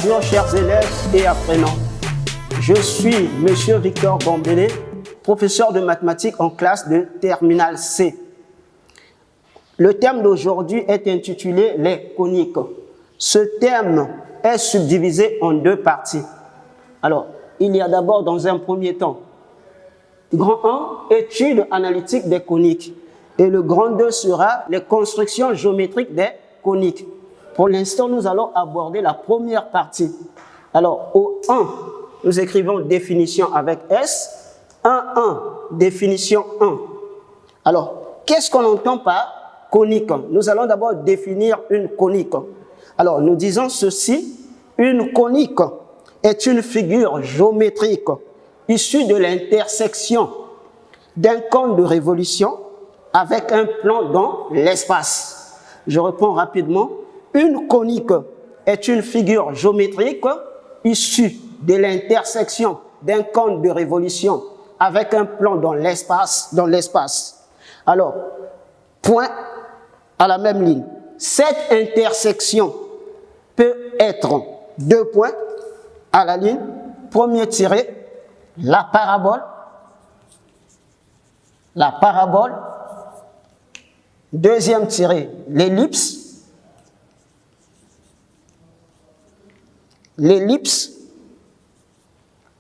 Bonjour chers élèves et apprenants. Je suis Monsieur Victor Bombélé, professeur de mathématiques en classe de terminale C. Le thème d'aujourd'hui est intitulé « Les coniques ». Ce thème est subdivisé en deux parties. Alors, il y a d'abord dans un premier temps, grand 1, étude analytique des coniques. Et le grand 2 sera les constructions géométriques des coniques. Pour l'instant, nous allons aborder la première partie. Alors, au 1, nous écrivons définition avec S. 1, définition 1. Alors, qu'est-ce qu'on entend par conique? Nous allons d'abord définir une conique. Alors, nous disons ceci, une conique est une figure géométrique issue de l'intersection d'un cône de révolution avec un plan dans l'espace. Je reprends rapidement. Une conique est une figure géométrique issue de l'intersection d'un cône de révolution avec un plan dans l'espace. Alors, point à la même ligne. Cette intersection peut être 2 points à la ligne. Premier tiré, la parabole. Deuxième tiré, l'ellipse.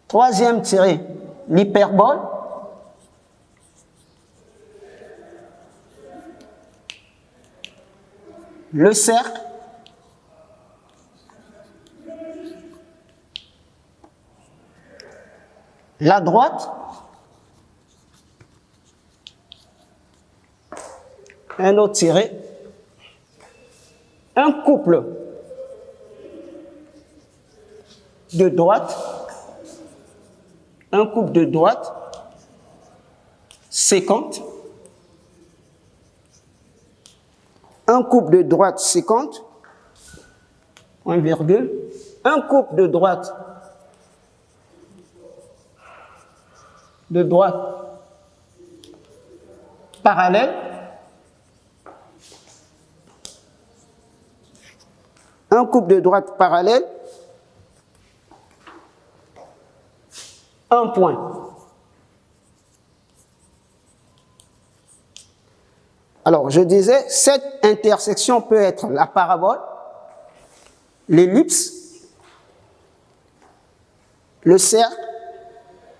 Troisième tiré, l'hyperbole. Le cercle. La droite. Un autre tiré. Un couple de droite, séquente, un couple de droite séquente, point virgule, un couple de droite parallèle, un couple de droite parallèle, un point. Alors, je disais, cette intersection peut être la parabole, l'ellipse, le cercle,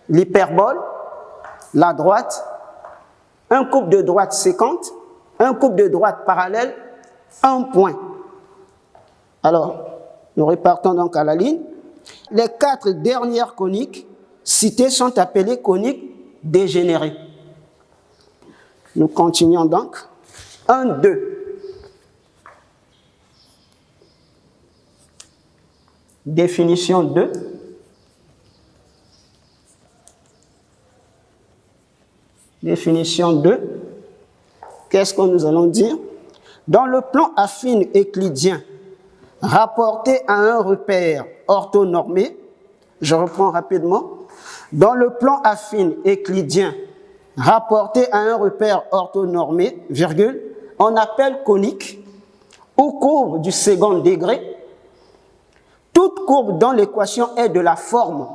l'hyperbole, la droite, un couple de droite séquente, un couple de droite parallèle, un point. Alors, nous repartons donc à la ligne. Les 4 dernières coniques citées sont appelées coniques dégénérées. Nous continuons donc. 1, 2. Définition 2. Définition 2. Qu'est-ce que nous allons dire? Dans le plan affine euclidien, rapporté à un repère orthonormé, je reprends rapidement. Dans le plan affine euclidien, rapporté à un repère orthonormé, virgule, on appelle conique ou courbe du second degré toute courbe dont l'équation est de la forme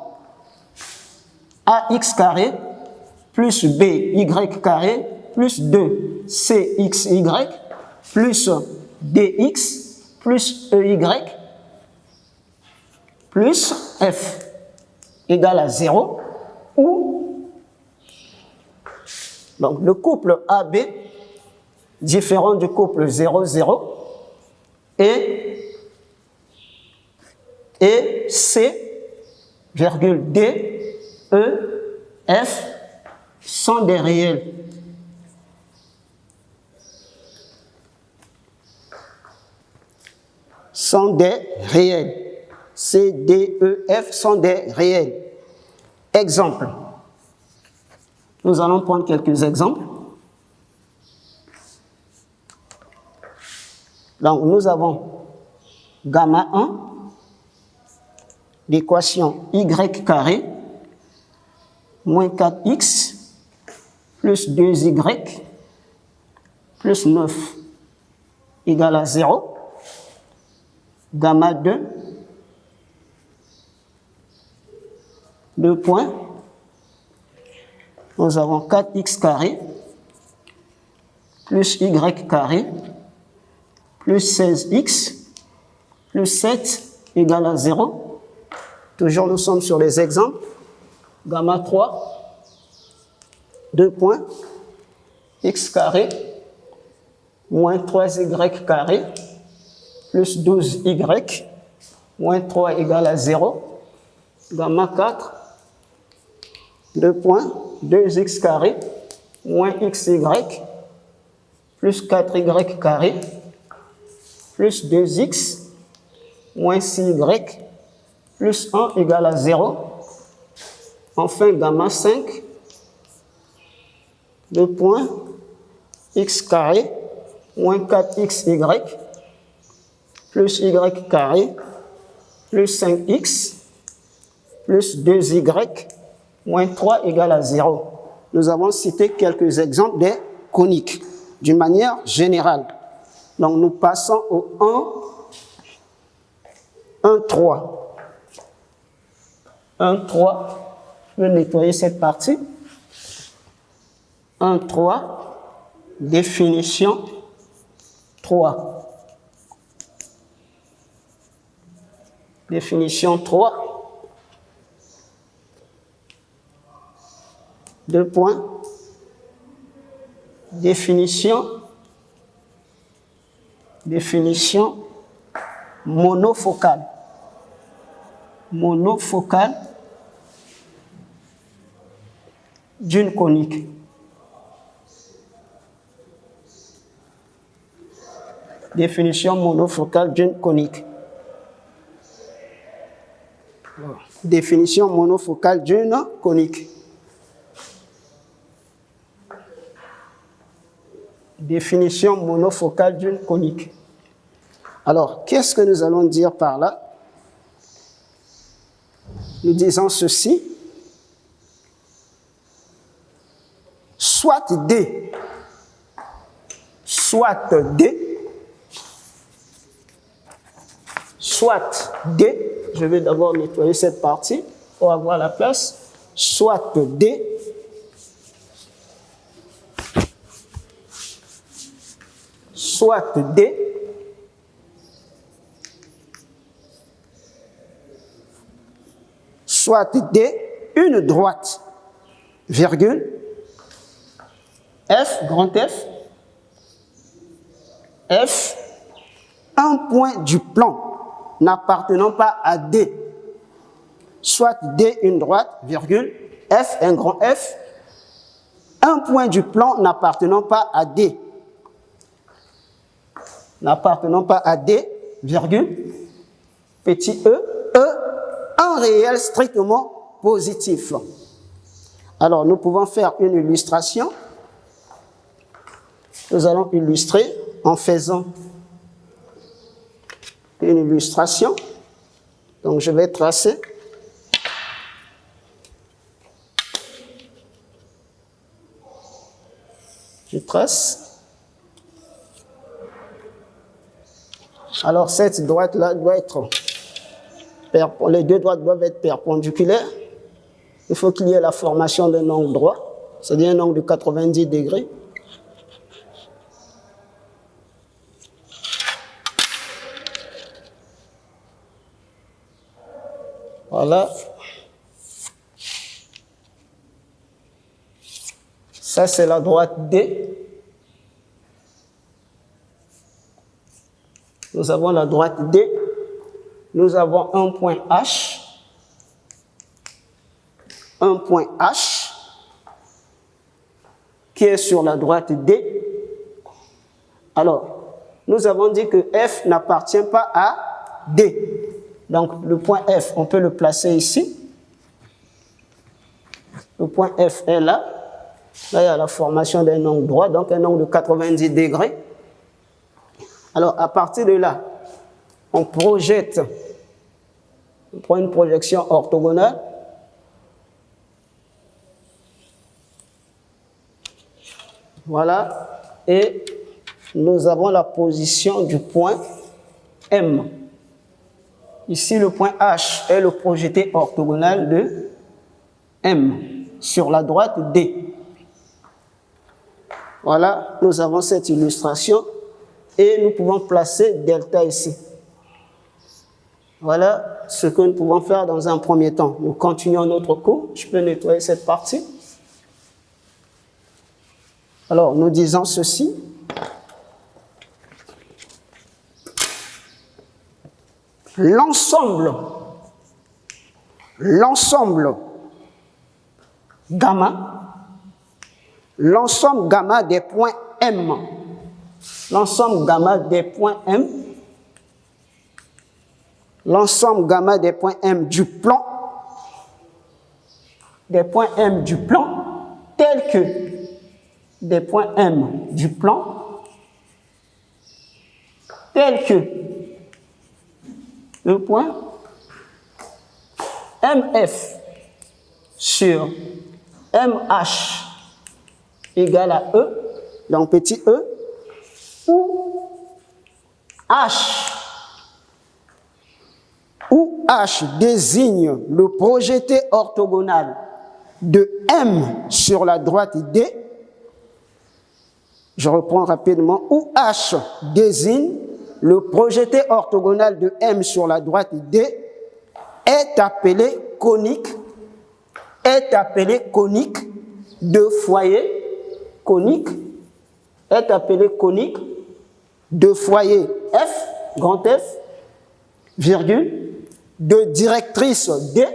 ax carré plus by carré plus 2cxy plus dx plus ey plus f égale à 0, ou donc le couple AB différent du couple 0,0 et C, virgule D, E, F sont des réels. C, D, E, F sont des réels. Exemple. Nous allons prendre quelques exemples. Donc, nous avons gamma 1, l'équation y carré moins 4x plus 2y plus 9 égale à 0. Gamma 2, 2 points. Nous avons 4x carré plus y carré plus 16x plus 7 égale à 0. Toujours, nous sommes sur les exemples. Gamma 3, 2 points, x carré moins 3y carré plus 12y moins 3 égale à 0. Gamma 4, 2 points, 2x carré moins xy plus 4y carré plus 2x moins 6y plus 1 égale à 0. Enfin, gamma 5, 2 points, x carré moins 4xy plus y carré plus 5x plus 2y moins 3 égale à 0. Nous avons cité quelques exemples des coniques d'une manière générale. Donc, nous passons au 1, 3. 1, 3. Je vais nettoyer cette partie. 1, 3. Définition 3. Définition 3. 2 points. Définition monofocale. Monofocale d'une conique. Définition monofocale d'une conique. Définition monofocale d'une conique. Définition monofocale d'une conique. Alors, qu'est-ce que nous allons dire par là? Nous disons ceci. Soit D, soit D, je vais d'abord nettoyer cette partie pour avoir la place, soit D, une droite, virgule, F, grand F, un point du plan n'appartenant pas à D, soit D, une droite, virgule, F, un grand F, un point du plan n'appartenant pas à D, virgule, petit e, un réel strictement positif. Alors, nous pouvons faire une illustration. Nous allons illustrer en faisant une illustration. Donc, je vais tracer. Je trace. Alors, cette droite-là doit être... Les deux droites doivent être perpendiculaires. Il faut qu'il y ait la formation d'un angle droit, c'est-à-dire un angle de 90 degrés. Voilà. Ça, c'est la droite D. Nous avons la droite D. Nous avons un point H. Un point H qui est sur la droite D. Alors, nous avons dit que F n'appartient pas à D. Donc, le point F, on peut le placer ici. Le point F est là. Là, il y a la formation d'un angle droit, donc un angle de 90 degrés. Alors, à partir de là, on projette, on prend une projection orthogonale. Voilà. Et nous avons la position du point M. Ici, le point H est le projeté orthogonal de M sur la droite D. Voilà, nous avons cette illustration et nous pouvons placer delta ici. Voilà ce que nous pouvons faire dans un premier temps. Nous continuons notre cours. Je peux nettoyer cette partie. Alors, nous disons ceci. L'ensemble gamma des points M, l'ensemble gamma des points M, l'ensemble gamma des points M du plan, tels que des points M du plan, tels que le point MF sur MH égale à E, donc petit e, où H désigne le projeté orthogonal de M sur la droite D. Je reprends rapidement. Où H désigne le projeté orthogonal de M sur la droite D est appelé conique de foyer F, grand F, virgule, de directrice D,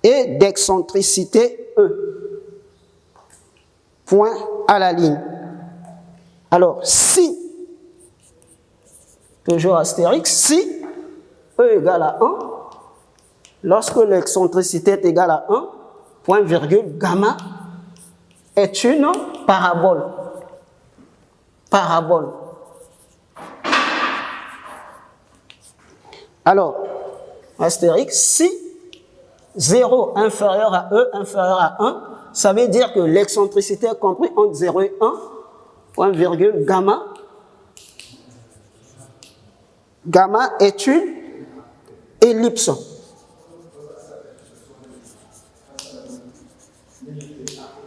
et d'excentricité E. Point à la ligne. Alors, si, toujours astérix, si E égale à 1, lorsque l'excentricité est égale à 1, point virgule, gamma est une parabole. Alors, astérix, si 0 inférieur à E inférieur à 1, ça veut dire que l'excentricité est comprise entre 0 et 1, point virgule, gamma est une ellipse.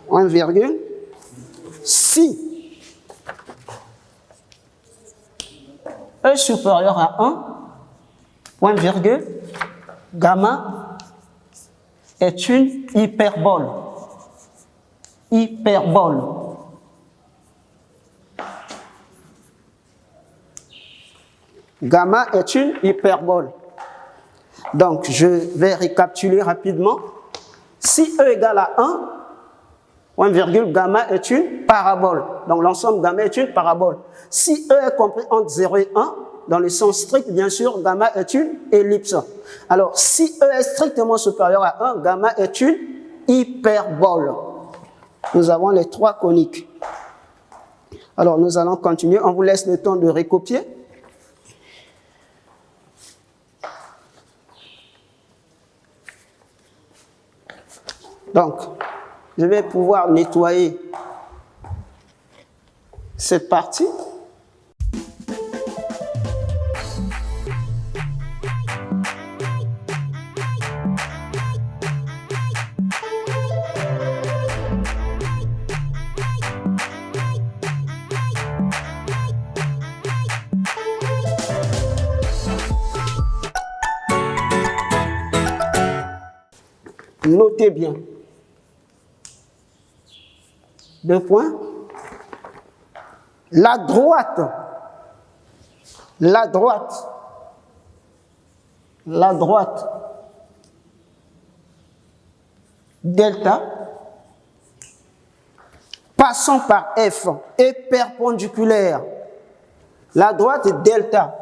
Point virgule, si E supérieur à 1, point virgule, gamma est une hyperbole. Gamma est une hyperbole. Donc, je vais récapituler rapidement. Si E égale à 1, point virgule, gamma est une parabole. Donc, l'ensemble gamma est une parabole. Si E est compris entre 0 et 1, dans le sens strict, bien sûr, gamma est une ellipse. Alors, si E est strictement supérieur à 1, gamma est une hyperbole. Nous avons les trois coniques. Alors, nous allons continuer. On vous laisse le temps de recopier. Donc, je vais pouvoir nettoyer cette partie. Notez bien. 2 points. La droite delta passant par F est perpendiculaire. La droite delta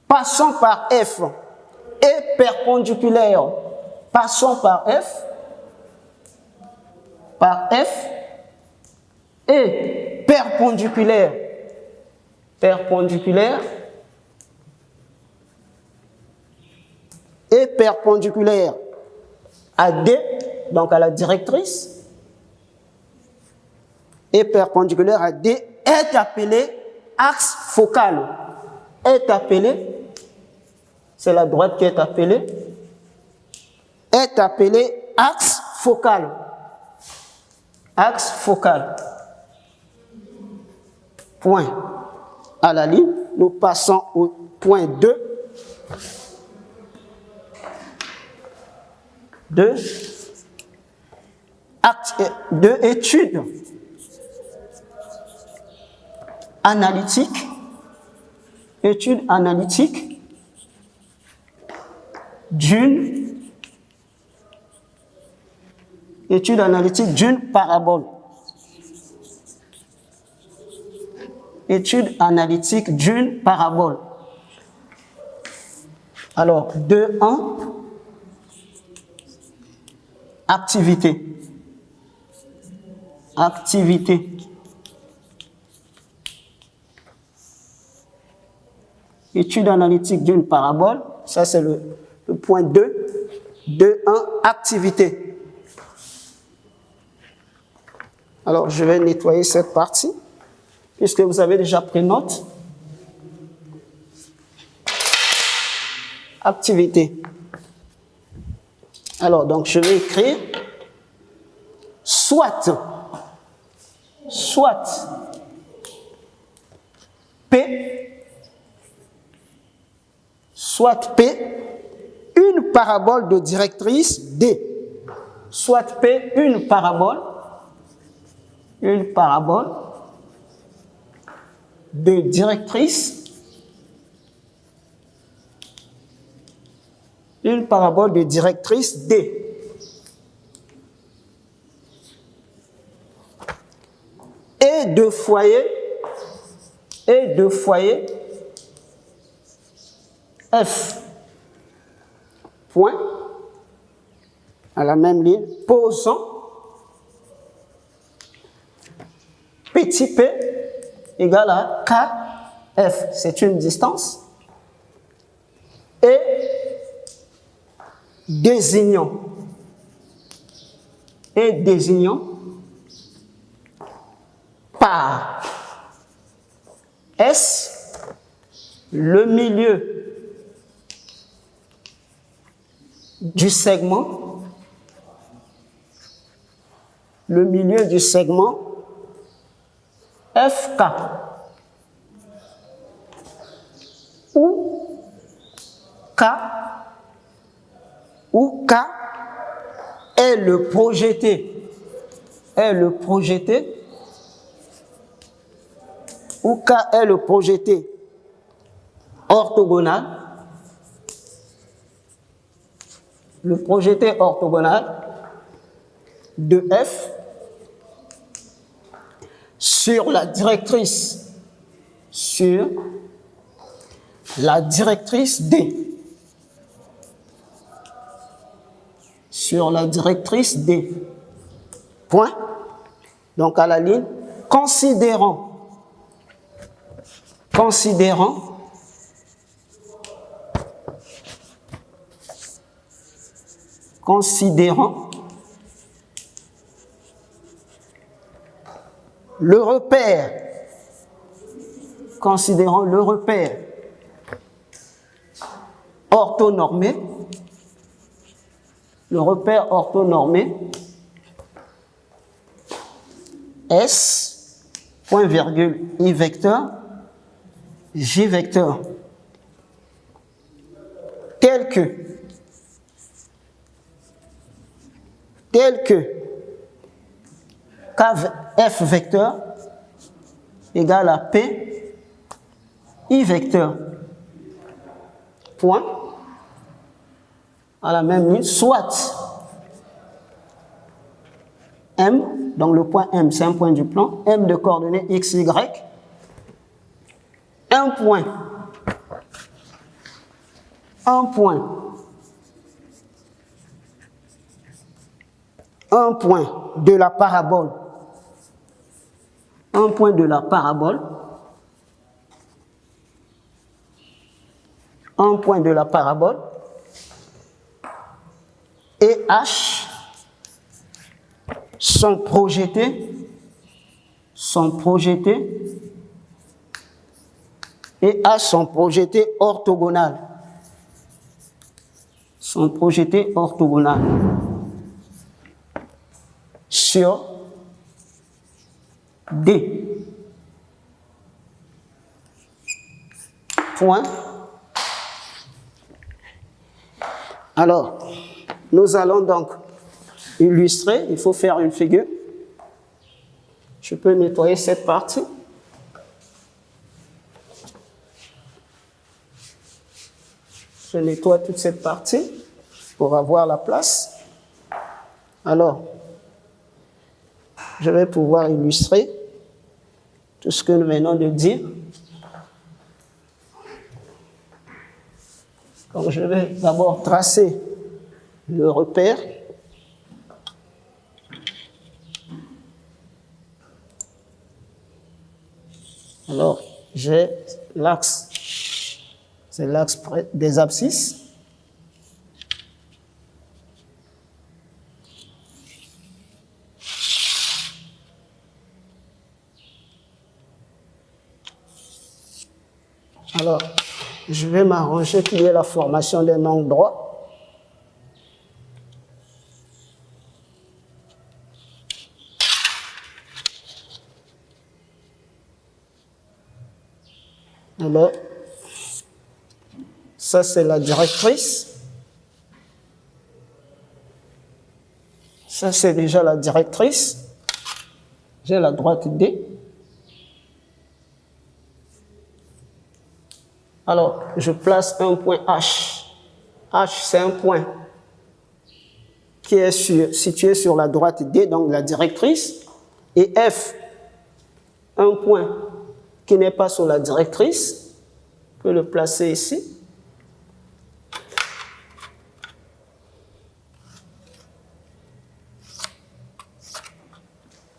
passant par F est perpendiculaire. Passant par F est perpendiculaire perpendiculaire à D, donc à la directrice, et perpendiculaire à D, est appelé axe focal. Est appelé, c'est la droite qui est appelée axe focal. Axe focal. Point à la ligne. Nous passons au point 2. 2. Étude analytique. Étude analytique d'une parabole. Étude analytique d'une parabole. Alors, 2.1, activité. Activité. Étude analytique d'une parabole, ça c'est le point 2. 2.1, activité. Alors, je vais nettoyer cette partie, puisque vous avez déjà pris note. Activité. Alors, donc, je vais écrire soit P, une parabole de directrice D. Soit P, une parabole de directrice, D. Et de foyer F. Point à la même ligne, posant petit p égale à KF, c'est une distance, et désignant par S le milieu du segment, FK, où K est le projeté, orthogonal, de F sur la directrice D. Sur la directrice D. Point. Donc à la ligne, considérant le repère, orthonormé, S, point virgule, I vecteur, J vecteur, tel que F vecteur égale à P, I vecteur, point, à la même ligne, soit M, donc le point M, c'est un point du plan, M de coordonnées X, Y, un point de la parabole, et H sont projetés et H sont projetés orthogonales. Sur D. Point. Alors, nous allons donc illustrer. Il faut faire une figure. Je peux nettoyer cette partie. Je nettoie toute cette partie pour avoir la place. Alors, je vais pouvoir illustrer tout ce que nous venons de dire. Donc, je vais d'abord tracer le repère. Alors, j'ai l'axe, c'est l'axe des abscisses. Alors, je vais m'arranger qu'il y ait la formation d'un angle droit. Alors, ça c'est la directrice. Ça c'est déjà la directrice. J'ai la droite D. Alors, je place un point H. H, c'est un point qui est situé sur la droite D, donc la directrice. Et F, un point qui n'est pas sur la directrice. Je peux le placer ici.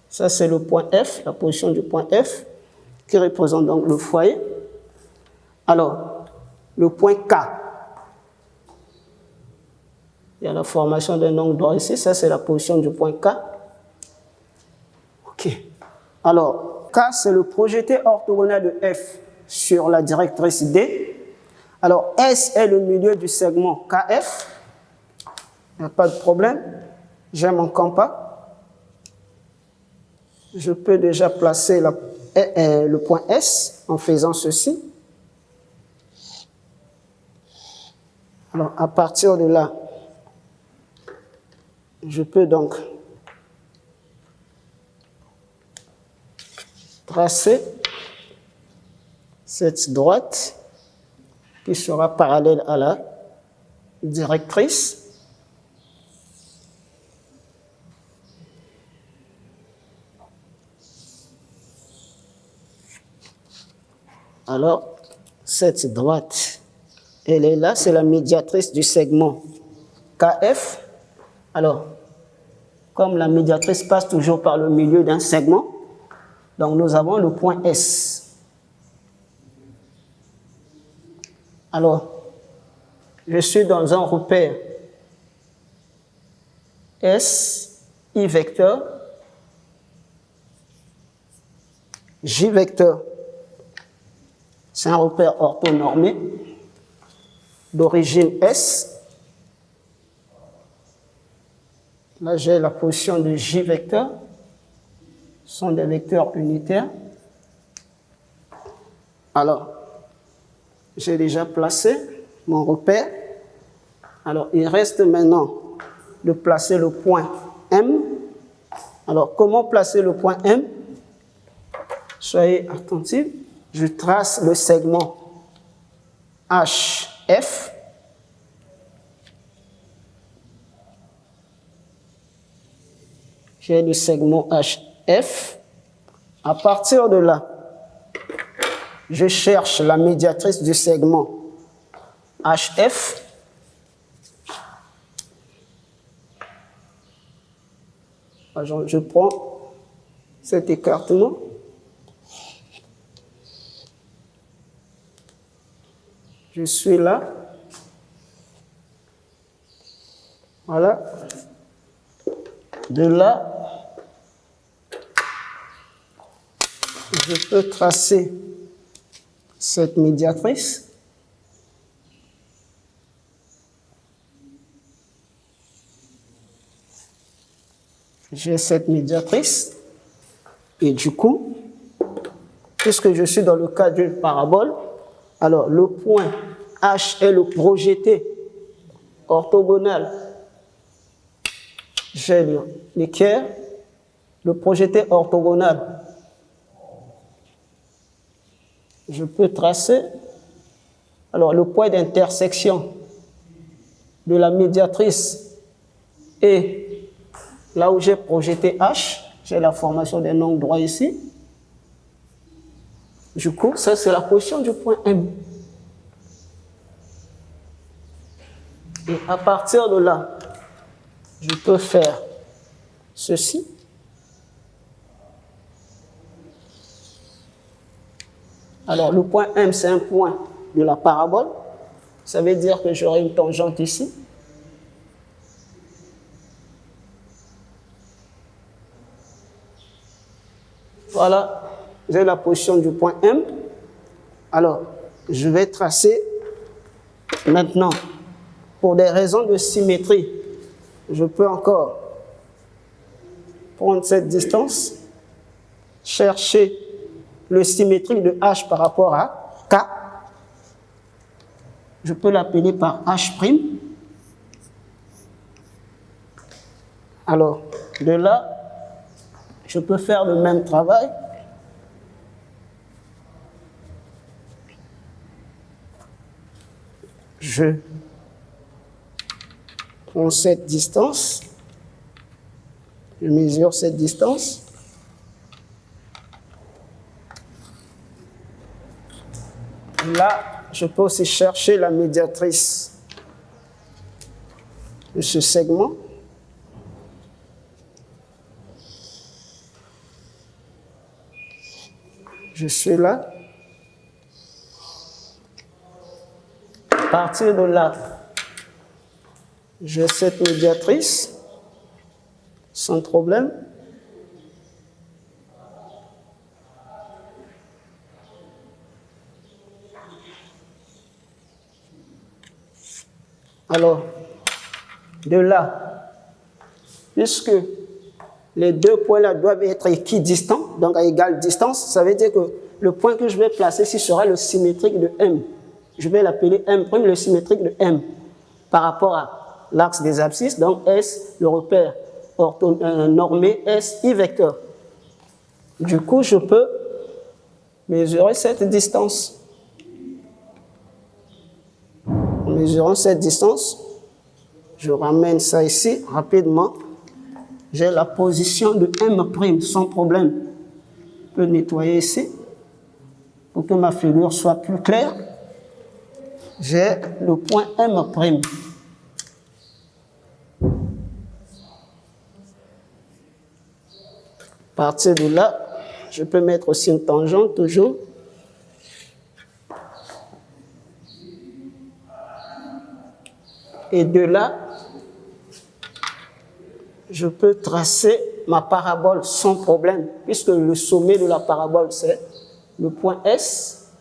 Ça, c'est le point F, la position du point F, qui représente donc le foyer. Alors, le point K, il y a la formation d'un angle droit ici, ça c'est la position du point K. OK. Alors, K, c'est le projeté orthogonal de F sur la directrice D. Alors, S est le milieu du segment KF. Il n'y a pas de problème. J'ai mon compas. Je peux déjà placer le point S en faisant ceci. Alors, à partir de là, je peux donc tracer cette droite qui sera parallèle à la directrice. Alors, cette droite, elle est là, c'est la médiatrice du segment KF. Alors, comme la médiatrice passe toujours par le milieu d'un segment, donc nous avons le point S. Alors, je suis dans un repère S, I vecteur, J vecteur. C'est un repère orthonormé d'origine S. Là, j'ai la position de J vecteur. Ce sont des vecteurs unitaires. Alors, j'ai déjà placé mon repère. Alors, il reste maintenant de placer le point M. Alors, comment placer le point M? Soyez attentifs. Je trace le segment HF. J'ai le segment HF. À partir de là, je cherche la médiatrice du segment HF. Je prends cet écartement. Je suis là. Voilà. De là, je peux tracer cette médiatrice. J'ai cette médiatrice. Et du coup, puisque je suis dans le cas d'une parabole, alors le point H est le projeté orthogonal. J'ai l'équerre, le projeté orthogonal. Je peux tracer alors le point d'intersection de la médiatrice et là où j'ai projeté H, j'ai la formation d'un angle droit ici. Du coup, ça c'est la position du point M. Et à partir de là, je peux faire ceci. Alors, le point M, c'est un point de la parabole. Ça veut dire que j'aurai une tangente ici. Voilà, j'ai la position du point M. Alors, je vais tracer maintenant, pour des raisons de symétrie, je peux encore prendre cette distance, chercher le symétrique de H par rapport à K. Je peux l'appeler par H'. Alors, de là, je peux faire le même travail. Je prends cette distance, je mesure cette distance. Là, je peux aussi chercher la médiatrice de ce segment. Je suis là. À partir de là, j'ai cette médiatrice sans problème. Alors, de là, puisque les deux points-là doivent être équidistants, donc à égale distance, ça veut dire que le point que je vais placer ici sera le symétrique de M. Je vais l'appeler M', le symétrique de M, par rapport à l'axe des abscisses, donc S, le repère normé, S, I vecteur. Du coup, je peux mesurer cette distance. En mesurant cette distance, je ramène ça ici rapidement. J'ai la position de M' sans problème. Je peux nettoyer ici pour que ma figure soit plus claire. J'ai le point M'. À partir de là, je peux mettre aussi une tangente toujours. Et de là, je peux tracer ma parabole sans problème, puisque le sommet de la parabole, c'est le point S.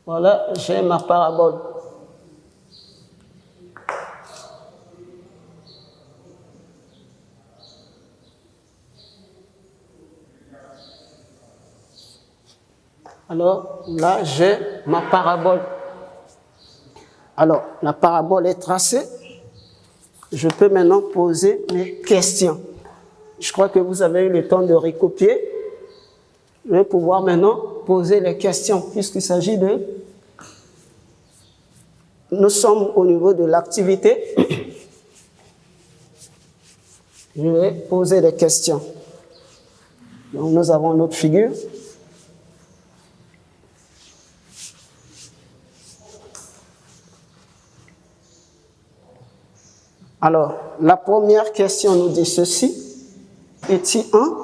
Voilà, j'ai ma parabole. Alors, là, j'ai ma parabole. Alors, la parabole est tracée. Je peux maintenant poser mes questions. Je crois que vous avez eu le temps de recopier. Je vais pouvoir maintenant poser les questions, puisqu'il s'agit de... Nous sommes au niveau de l'activité. Je vais poser des questions. Donc, nous avons notre figure. Alors, la première question nous dit ceci. Petit 1,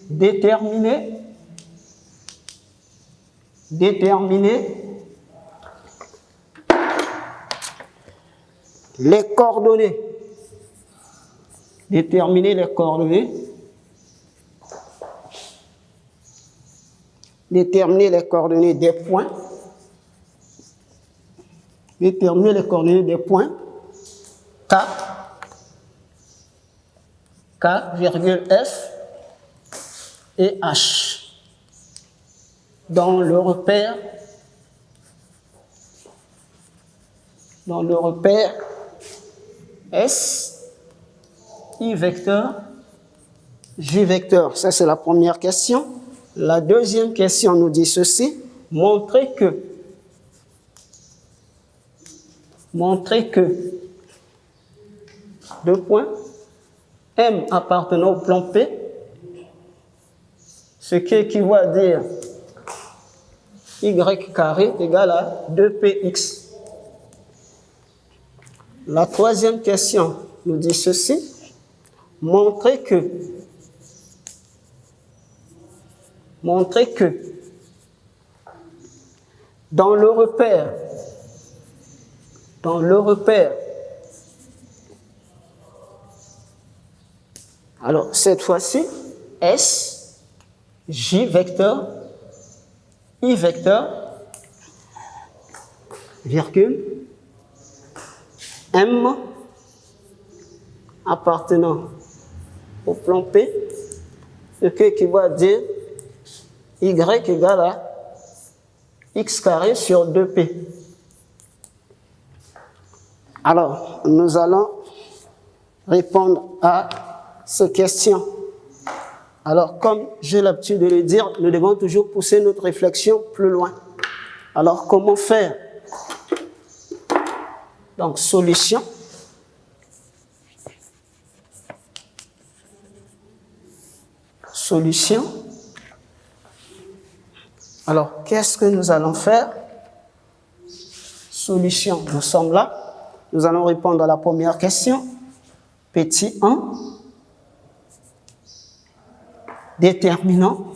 déterminer les coordonnées. Déterminer les coordonnées. Déterminer les coordonnées des points. Déterminer les coordonnées des points K, virgule F et H dans le repère S, I vecteur, J vecteur. Ça, c'est la première question. La deuxième question nous dit ceci. Montrer que deux points M appartenant au plan P, ce qui équivaut à dire Y carré égale à 2px. La troisième question nous dit ceci. Montrer que dans le repère alors cette fois-ci S, J vecteur, I vecteur, virgule, M appartenant au plan P, ce qui équivaut à dire Y égale à X carré sur 2P. Alors, nous allons répondre à ces questions. Alors, comme j'ai l'habitude de le dire, nous devons toujours pousser notre réflexion plus loin. Alors, comment faire? Donc, solution. Solution. Alors, qu'est-ce que nous allons faire? Solution. Nous sommes là. Nous allons répondre à la première question. Petit 1. Déterminant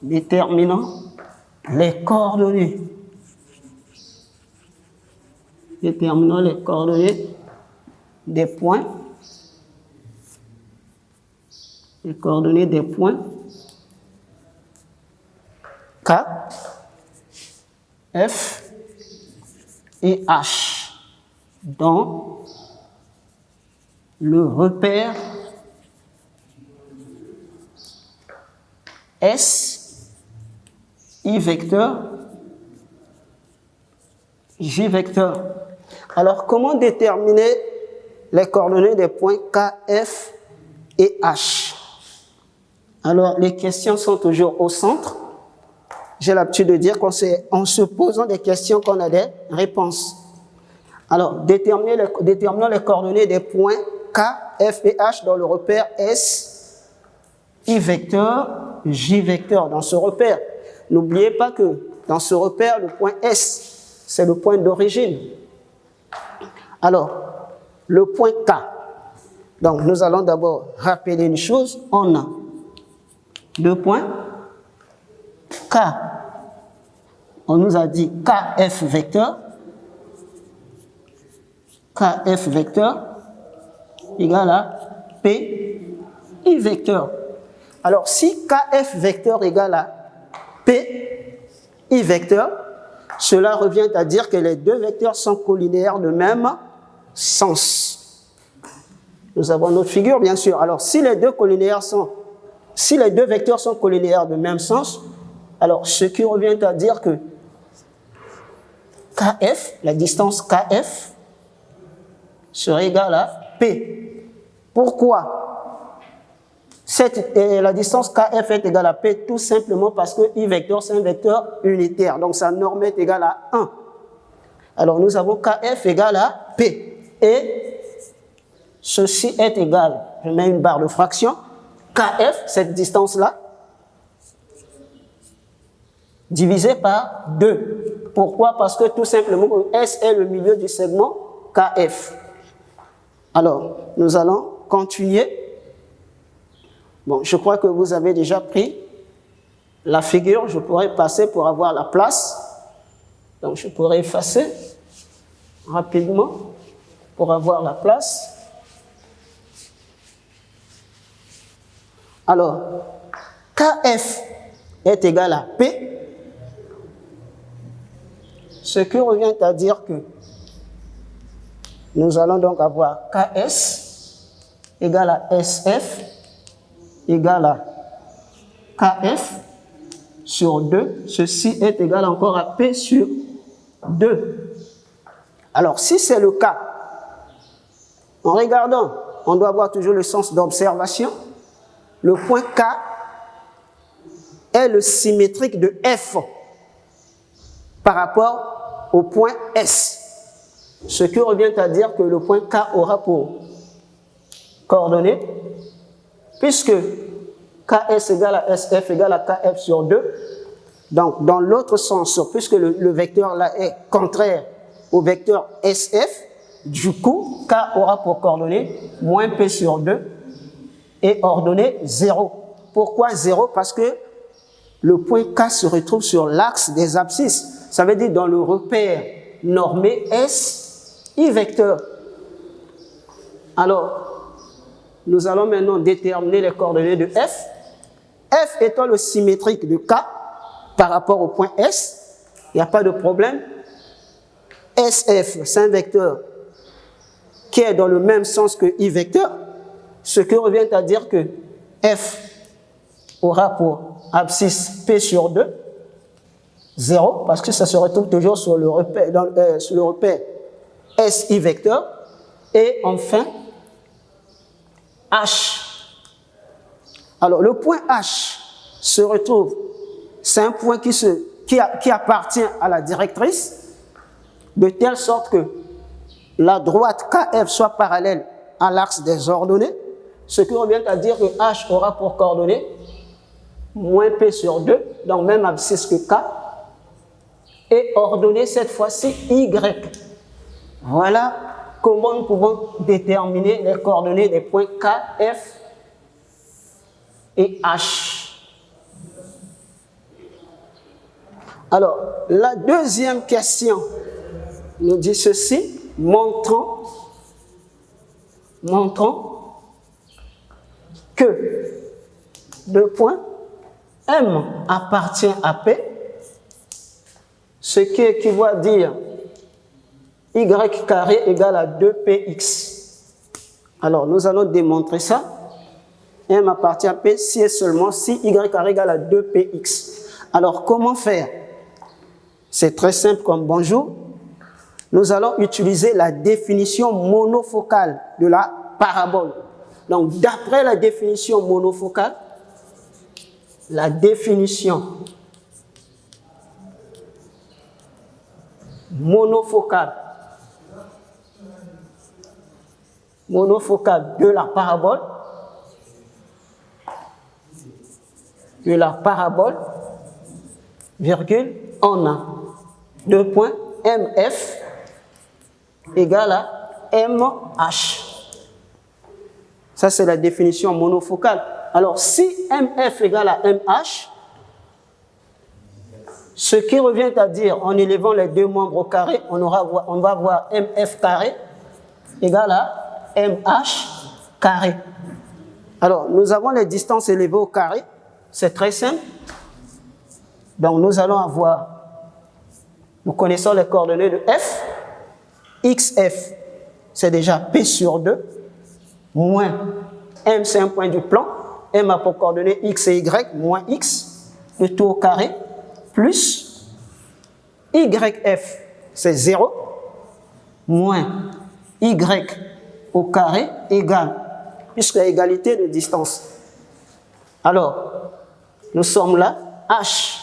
les coordonnées. Déterminant les coordonnées des points. Les coordonnées des points K, F et H dans le repère S, I vecteur, J vecteur. Alors, comment déterminer les coordonnées des points K, F et H? Alors, les questions sont toujours au centre. J'ai l'habitude de dire qu'en se posant des questions qu'on a des réponses. Alors, déterminons les coordonnées des points K, F et H dans le repère S, I vecteur, J vecteur. Dans ce repère, n'oubliez pas que dans ce repère, le point S, c'est le point d'origine. Alors, le point K. Donc, nous allons d'abord rappeler une chose. On a deux points K. On nous a dit KF vecteur. KF vecteur égale à P I vecteur. Alors, si KF vecteur égale à P I vecteur, cela revient à dire que les deux vecteurs sont collinéaires de même sens. Nous avons notre figure, bien sûr. Alors, si les deux vecteurs sont collinéaires de même sens, alors ce qui revient à dire que KF, la distance KF, serait égale à P. Pourquoi la distance KF est égale à P? Tout simplement parce que I vecteur, c'est un vecteur unitaire. Donc sa norme est égale à 1. Alors nous avons KF égale à P. Et ceci est égal, je mets une barre de fraction, KF, cette distance-là, divisé par 2. Pourquoi? Parce que tout simplement, S est le milieu du segment KF. Alors, nous allons continuer. Bon, je crois que vous avez déjà pris la figure. Je pourrais passer pour avoir la place. Donc, je pourrais effacer. rapidement pour avoir la place. Alors, KF est égal à P, ce qui revient à dire que nous allons donc avoir KS égal à SF égal à KF sur 2. Ceci est égal encore à P sur 2. Alors, si c'est le cas, en regardant, on doit avoir toujours le sens d'observation. Le point K est le symétrique de F par rapport au point S. Ce qui revient à dire que le point K aura pour coordonnées, puisque KS égale à SF égale à KF sur 2, donc dans l'autre sens, puisque le vecteur là est contraire au vecteur SF, du coup, K aura pour coordonnées moins P sur 2 et ordonnée 0. Pourquoi 0? Parce que le point K se retrouve sur l'axe des abscisses. Ça veut dire dans le repère normé S, I vecteur. Alors, nous allons maintenant déterminer les coordonnées de F. F étant le symétrique de K par rapport au point S, il n'y a pas de problème. SF, c'est un vecteur qui est dans le même sens que I vecteur, ce qui revient à dire que F aura pour abscisse P sur 2, 0, parce que ça se retrouve toujours sur le repère, sur le repère SI vecteur, et enfin H. Alors le point H se retrouve, c'est un point qui appartient à la directrice, de telle sorte que la droite KF soit parallèle à l'axe des ordonnées, ce qui revient à dire que H aura pour coordonnées moins P sur 2, donc même abscisse que K, et ordonnée cette fois-ci Y. Voilà comment nous pouvons déterminer les coordonnées des points K, F et H. Alors, la deuxième question nous dit ceci, montrons que le point M appartient à P, ce qui équivaut à dire Y carré égale à 2px. Alors, nous allons démontrer ça. M appartient à P si et seulement si Y carré égale à 2px. Alors, comment faire? C'est très simple comme bonjour. Nous allons utiliser la définition monofocale de la parabole. Donc, d'après la définition monofocale, la définition monofocale de la parabole, virgule, on a deux points, MF égale à MH. Ça, c'est la définition monofocale. Alors, si MF égale à MH, ce qui revient à dire, en élevant les deux membres au carré, on va avoir MF carré égale à MH carré. Alors, nous avons les distances élevées au carré. C'est très simple. Donc, nous allons avoir, nous connaissons les coordonnées de F. XF, c'est déjà P sur 2, moins M, c'est un point du plan. M a pour coordonnées X et Y, moins X, le tout au carré, plus YF, c'est 0, moins Y au carré, égale, puisque égalité de distance. Alors, nous sommes là, H,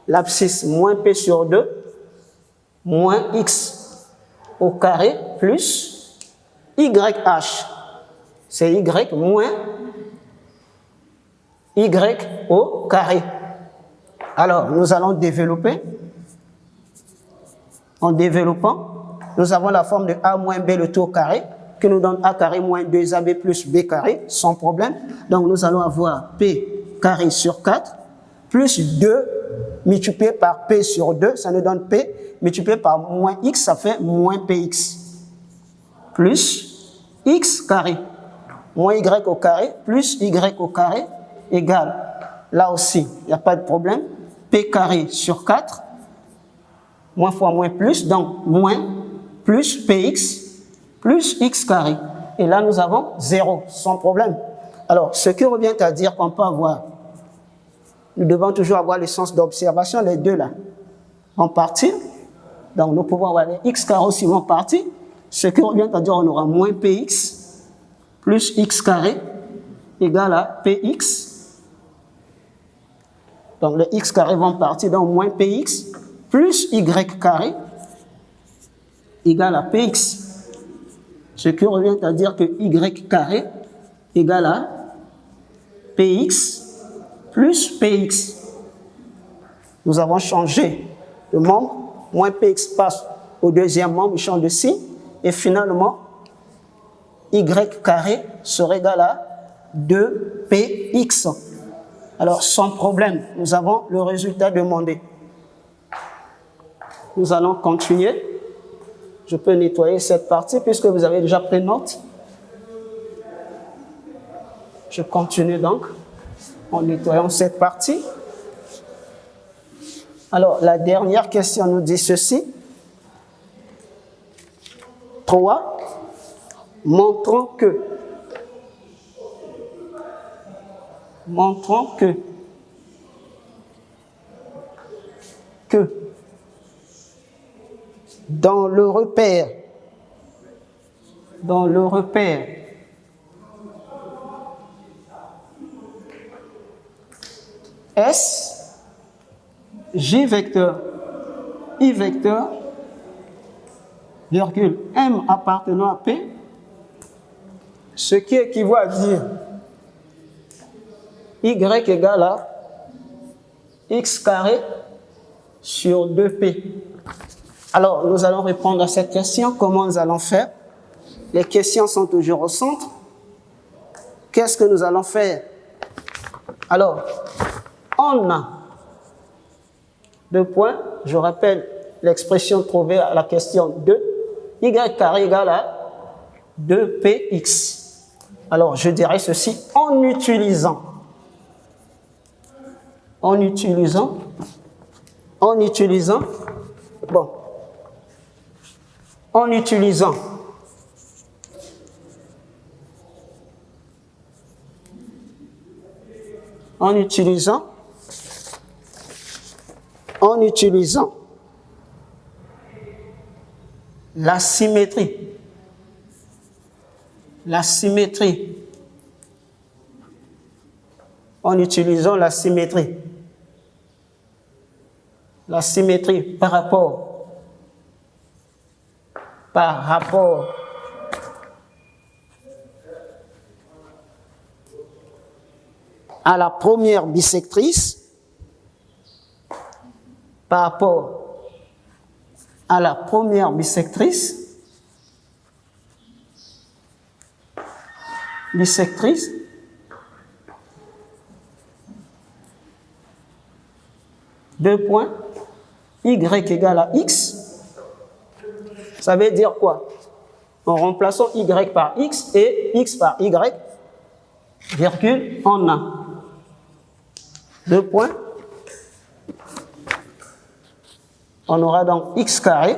l'abscisse moins P sur 2, moins X au carré, plus YH, c'est Y moins Y au carré. Alors, nous allons développer. En développant, nous avons la forme de A moins B le tout au carré, qui nous donne A carré moins 2AB plus B carré, sans problème. Donc, nous allons avoir P carré sur 4, plus 2 multiplié par P sur 2, ça nous donne P, multiplié par moins X, ça fait moins PX. Plus X carré, moins Y au carré, plus Y au carré, égale, là aussi, il n'y a pas de problème, P carré sur 4, moins fois moins plus, donc moins, plus Px, plus X carré. Et là, nous avons 0, sans problème. Alors, ce qui revient à dire qu'on peut avoir, nous devons toujours avoir le sens d'observation, les deux là, vont partir. Donc, nous pouvons avoir les X carré aussi vont partir. Ce qui revient à dire qu'on aura moins Px plus X carré égale à Px. Donc, les X carré vont partir, donc moins Px plus Y carré égale à Px. Ce qui revient à dire que Y carré égale à Px plus Px. Nous avons changé de membre, moins Px passe au deuxième membre, il change de signe, et finalement, Y carré sera égal à 2Px. Alors, sans problème, nous avons le résultat demandé. Nous allons continuer. Je peux nettoyer cette partie puisque vous avez déjà pris note. Je continue donc en nettoyant cette partie. Alors, la dernière question nous dit ceci. 3. Montrons que dans le repère S, J vecteur, I vecteur, virgule, M appartenant à P, ce qui équivaut à dire Y égale à X carré sur 2P. Alors, nous allons répondre à cette question. Comment nous allons faire? Les questions sont toujours au centre. Qu'est-ce que nous allons faire? Alors, on a 2 points. Je rappelle l'expression trouvée à la question 2. Y carré égale à 2px. Alors, je dirais ceci en utilisant la symétrie. En utilisant la symétrie. La symétrie par rapport à la première bisectrice, deux points, Y égale à X, ça veut dire quoi? En remplaçant Y par X et X par Y, virgule, on a 2 points. On aura donc X carré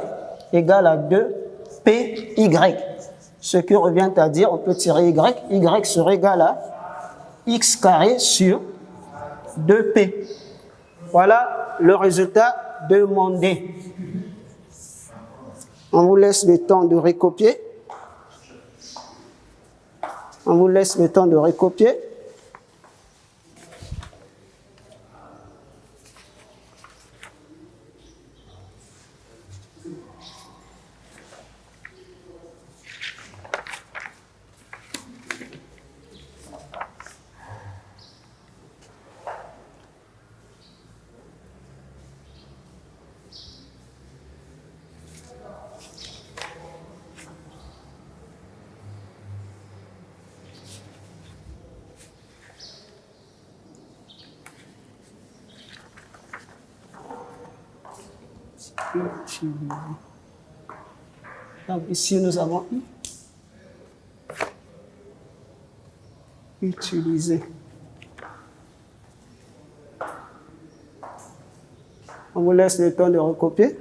égale à 2PY. Ce qui revient à dire, on peut tirer Y, Y sera égal à X carré sur 2P. Voilà le résultat demandé. On vous laisse le temps de recopier. Utiliser. Donc ici, nous avons utiliser. On vous laisse le temps de recopier.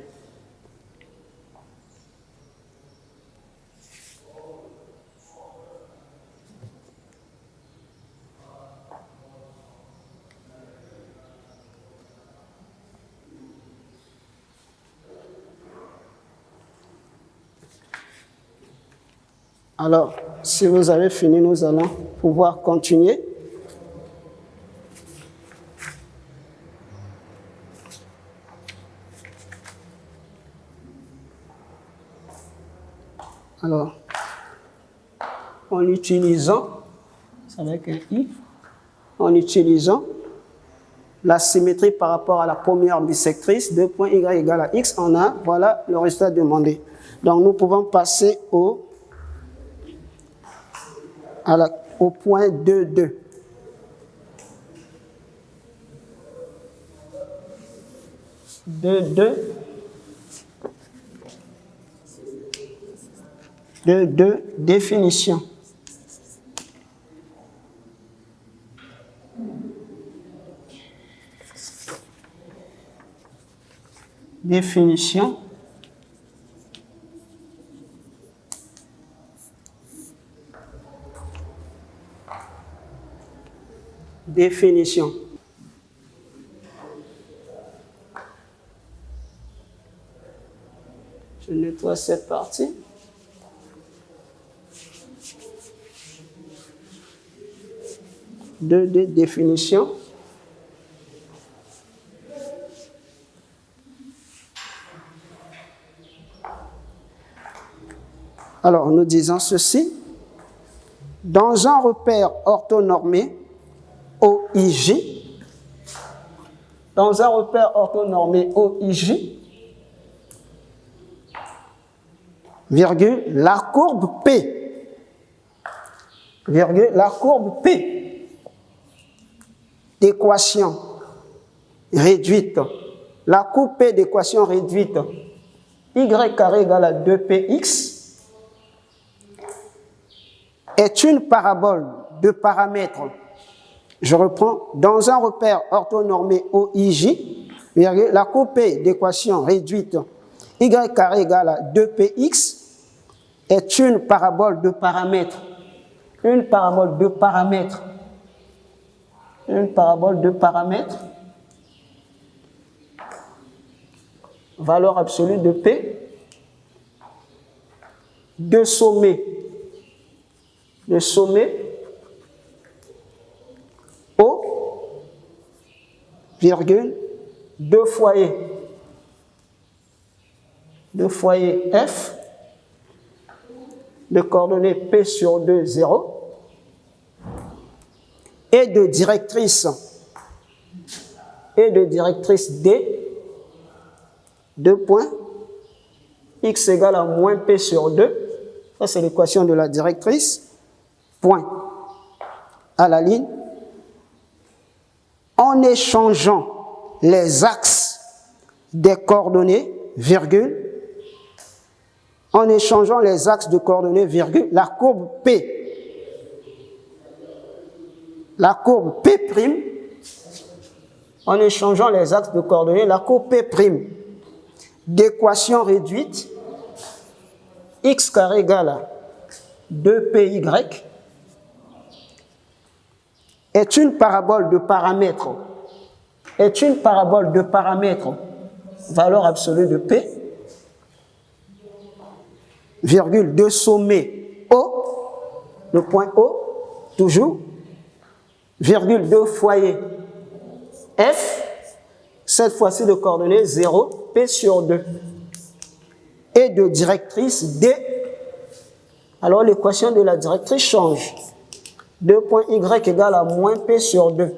Alors, si vous avez fini, nous allons pouvoir continuer. Alors, en utilisant, avec un i, en utilisant la symétrie par rapport à la première bisectrice, 2 points y égale à x, on a, voilà le résultat demandé. Donc, nous pouvons passer au point 2, 2. Définition. Définition. Définition. Je nettoie cette partie. De définition. Alors, nous disons ceci. Dans un repère orthonormé OIJ, virgule, la courbe P, d'équation réduite, la courbe P d'équation réduite, y carré égale à 2px, est une parabole de paramètres. Je reprends, dans un repère orthonormé OIJ, la courbe P d'équation réduite y carré égale à 2px est une parabole de paramètres. Une parabole de paramètres. Valeur absolue de P. De sommet. O, virgule, deux foyers F, de coordonnées P sur 2, 0, et de directrice D, 2 points, x égale à moins P sur 2, ça c'est l'équation de la directrice, point, à la ligne, en échangeant les axes des coordonnées, virgule, la courbe P, en échangeant les axes de coordonnées, la courbe P' d'équation réduite, x carré égale à 2py, est une parabole de paramètres, valeur absolue de P, virgule, de sommet O, le point O, toujours, virgule, de foyer F, cette fois-ci de coordonnées 0, P sur 2, et de directrice D. Alors l'équation de la directrice change. 2 points y égale à moins P sur 2.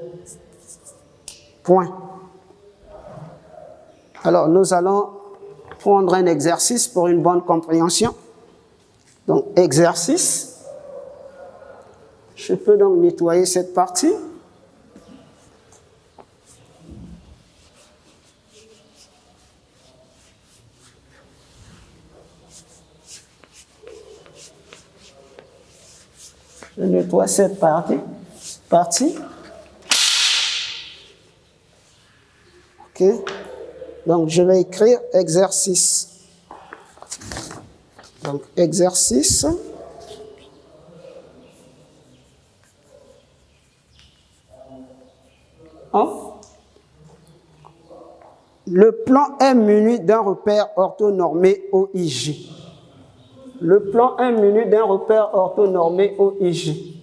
Point. Alors nous allons prendre un exercice pour une bonne compréhension. Donc exercice. Je peux donc nettoyer cette partie. Je nettoie cette partie. OK. Donc, je vais écrire exercice. Donc, exercice. Le plan est muni d'un repère orthonormé OIJ. Le plan est muni d'un repère orthonormé OIJ.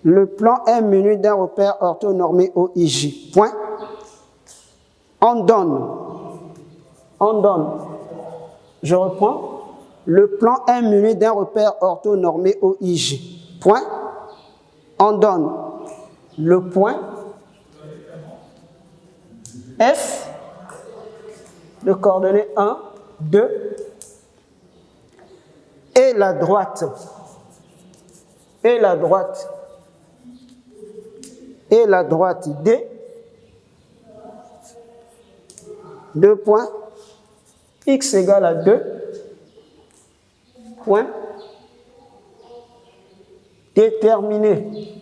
Le plan est muni d'un repère orthonormé OIJ. Point. On donne. Je reprends. Le plan est muni d'un repère orthonormé OIJ. Point. On donne le point F de coordonnées 1, 2 et la droite D, 2 points, x égale à 2, point, déterminer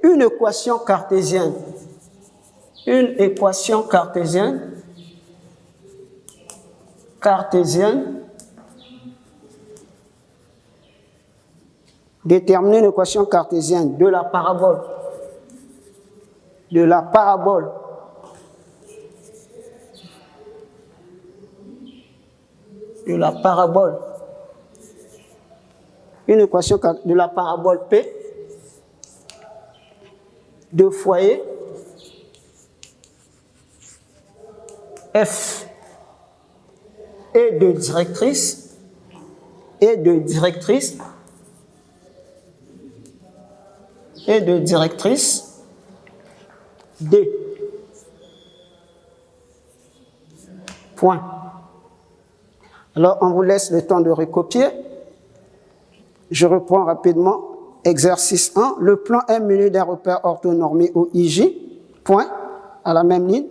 une équation cartésienne. Déterminer une équation cartésienne de la parabole. Une équation de la parabole P de foyer F et de directrice D. Point. Alors, on vous laisse le temps de recopier. Je reprends rapidement. Exercice 1. Le plan est muni d'un repère orthonormé OIJ. Point. À la même ligne.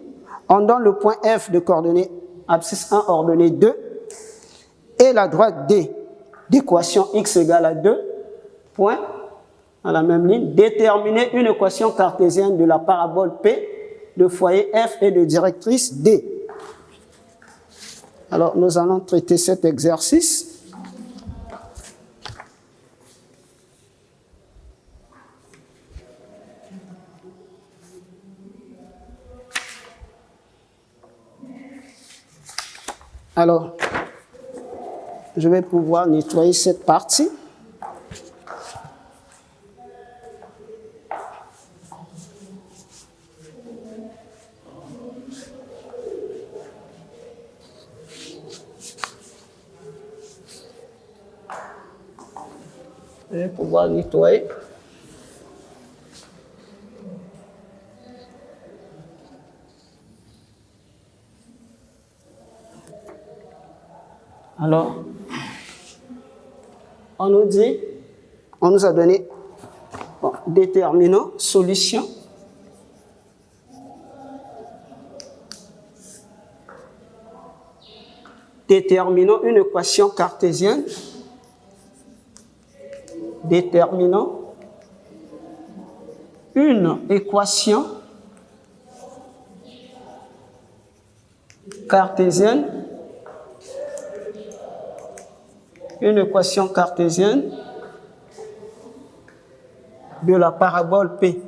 On donne le point F de coordonnées abscisse 1 ordonnée 2 et la droite D d'équation x égale à 2. Point. À la même ligne, déterminer une équation cartésienne de la parabole P de foyer F et de directrice D. Alors, nous allons traiter cet exercice. Alors, je vais pouvoir nettoyer cette partie. Je vais pouvoir nettoyer. Alors, on nous a donné déterminant, solution. Déterminant une équation cartésienne. Déterminant une équation cartésienne. De la parabole P.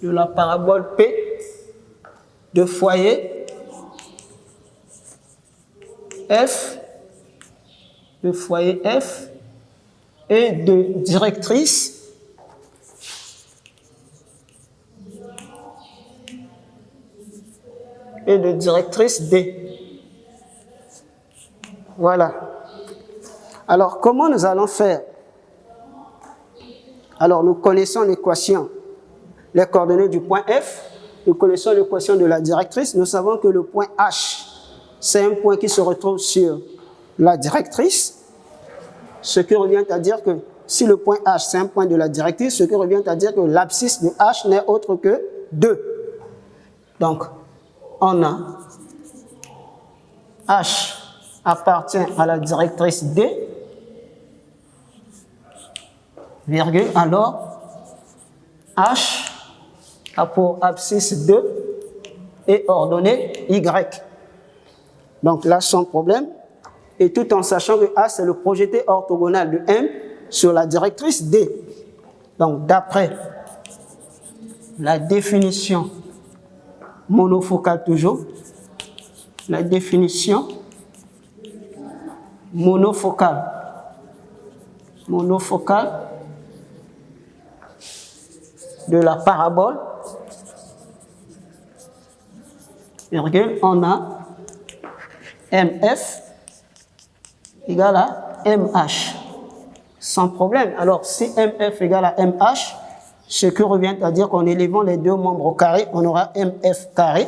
De la parabole P de foyer F et de directrice D. Voilà. Alors, comment nous allons faire? Alors, nous connaissons l'équation, les coordonnées du point F, nous connaissons l'équation de la directrice, nous savons que le point H, c'est un point qui se retrouve sur la directrice, ce qui revient à dire que si le point H, c'est un point de la directrice, ce qui revient à dire que l'abscisse de H n'est autre que 2. Donc, on a H appartient à la directrice D, virgule, alors H a pour abscisse 2 et ordonnée Y. Donc là, sans problème, et tout en sachant que A, c'est le projeté orthogonal de M sur la directrice D. Donc, d'après la définition monofocale toujours, la définition monofocale de la parabole, virgule, on a MF égale à MH. Sans problème. Alors, si MF égale à MH, ce qui revient à dire qu'en élevant les deux membres au carré, on aura MF carré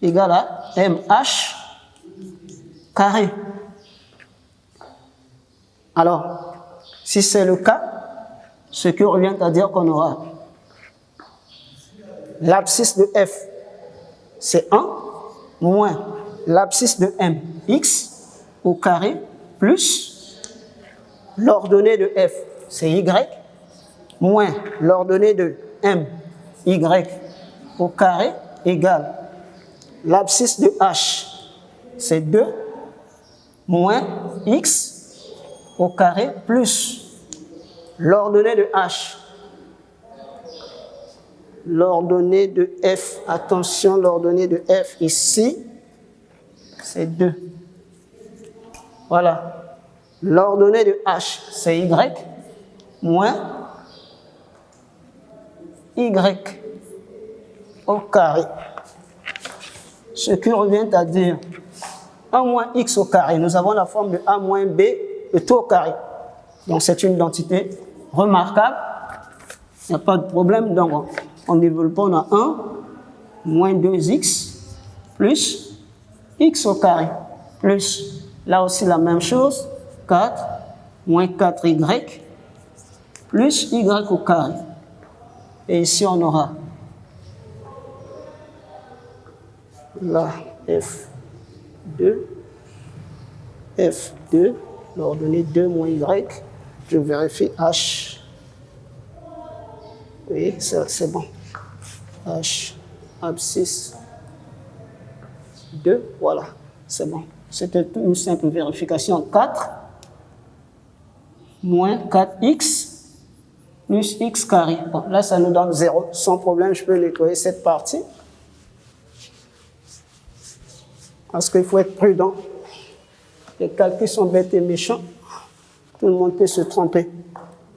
égale à MH carré. Alors, si c'est le cas, ce qui revient à dire qu'on aura l'abscisse de F, c'est 1, moins l'abscisse de M, X, au carré, plus l'ordonnée de F, c'est Y, moins l'ordonnée de M, Y, au carré, égale l'abscisse de H, c'est 2, moins X, au carré, plus l'ordonnée de H, l'ordonnée de F, attention, l'ordonnée de F ici, c'est 2. Voilà. L'ordonnée de H, c'est Y, moins Y au carré. Ce qui revient à dire 1 moins X au carré. Nous avons la forme de A moins B, de tout au carré. Donc c'est une identité remarquable. Il n'y a pas de problème. Donc on développe, on a 1 moins 2X plus X au carré. Plus, là aussi la même chose, 4 moins 4Y plus Y au carré. Et ici on aura la F2, l'ordonnée 2 moins Y, je vérifie H, oui, c'est bon, H, abscisse 2, voilà, c'est bon. C'était une simple vérification, 4 moins 4X plus X carré. Bon, là, ça nous donne 0, sans problème, je peux nettoyer cette partie. Parce qu'il faut être prudent. Les calculs sont bêtes et méchants. Tout le monde peut se tromper.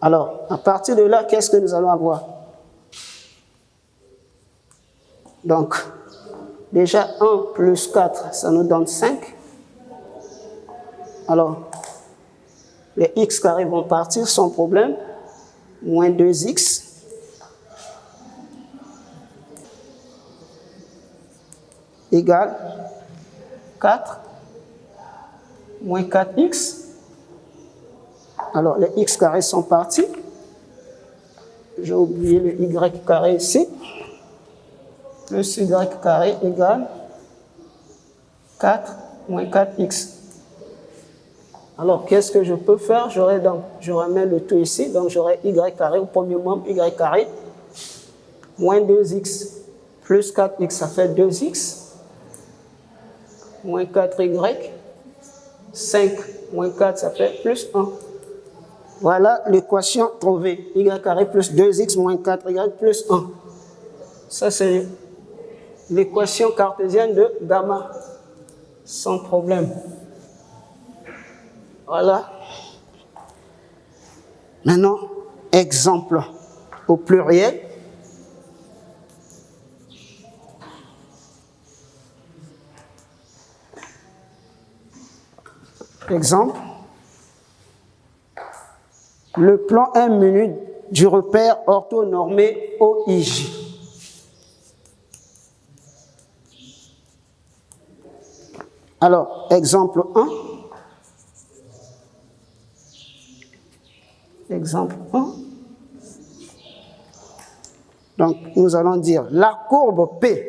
Alors, à partir de là, qu'est-ce que nous allons avoir? Donc, déjà 1 plus 4, ça nous donne 5. Alors, les x carrés vont partir sans problème. Moins 2x. Égale 4 moins 4x. Alors, les x carrés sont partis. J'ai oublié le y carré ici. Plus y carré égale 4 moins 4x. Alors, qu'est-ce que je peux faire? Je remets le tout ici. Donc, j'aurai y carré au premier membre, y carré, moins 2x plus 4x, ça fait 2x. Moins 4y, 5 moins 4, ça fait plus 1. Voilà l'équation trouvée. Y carré plus 2x moins 4y plus 1. Ça, c'est l'équation cartésienne de gamma. Sans problème. Voilà. Maintenant, exemple au pluriel. Exemple. Le plan M menu du repère orthonormé OIJ. Alors, exemple 1. Exemple 1. Donc, nous allons dire la courbe P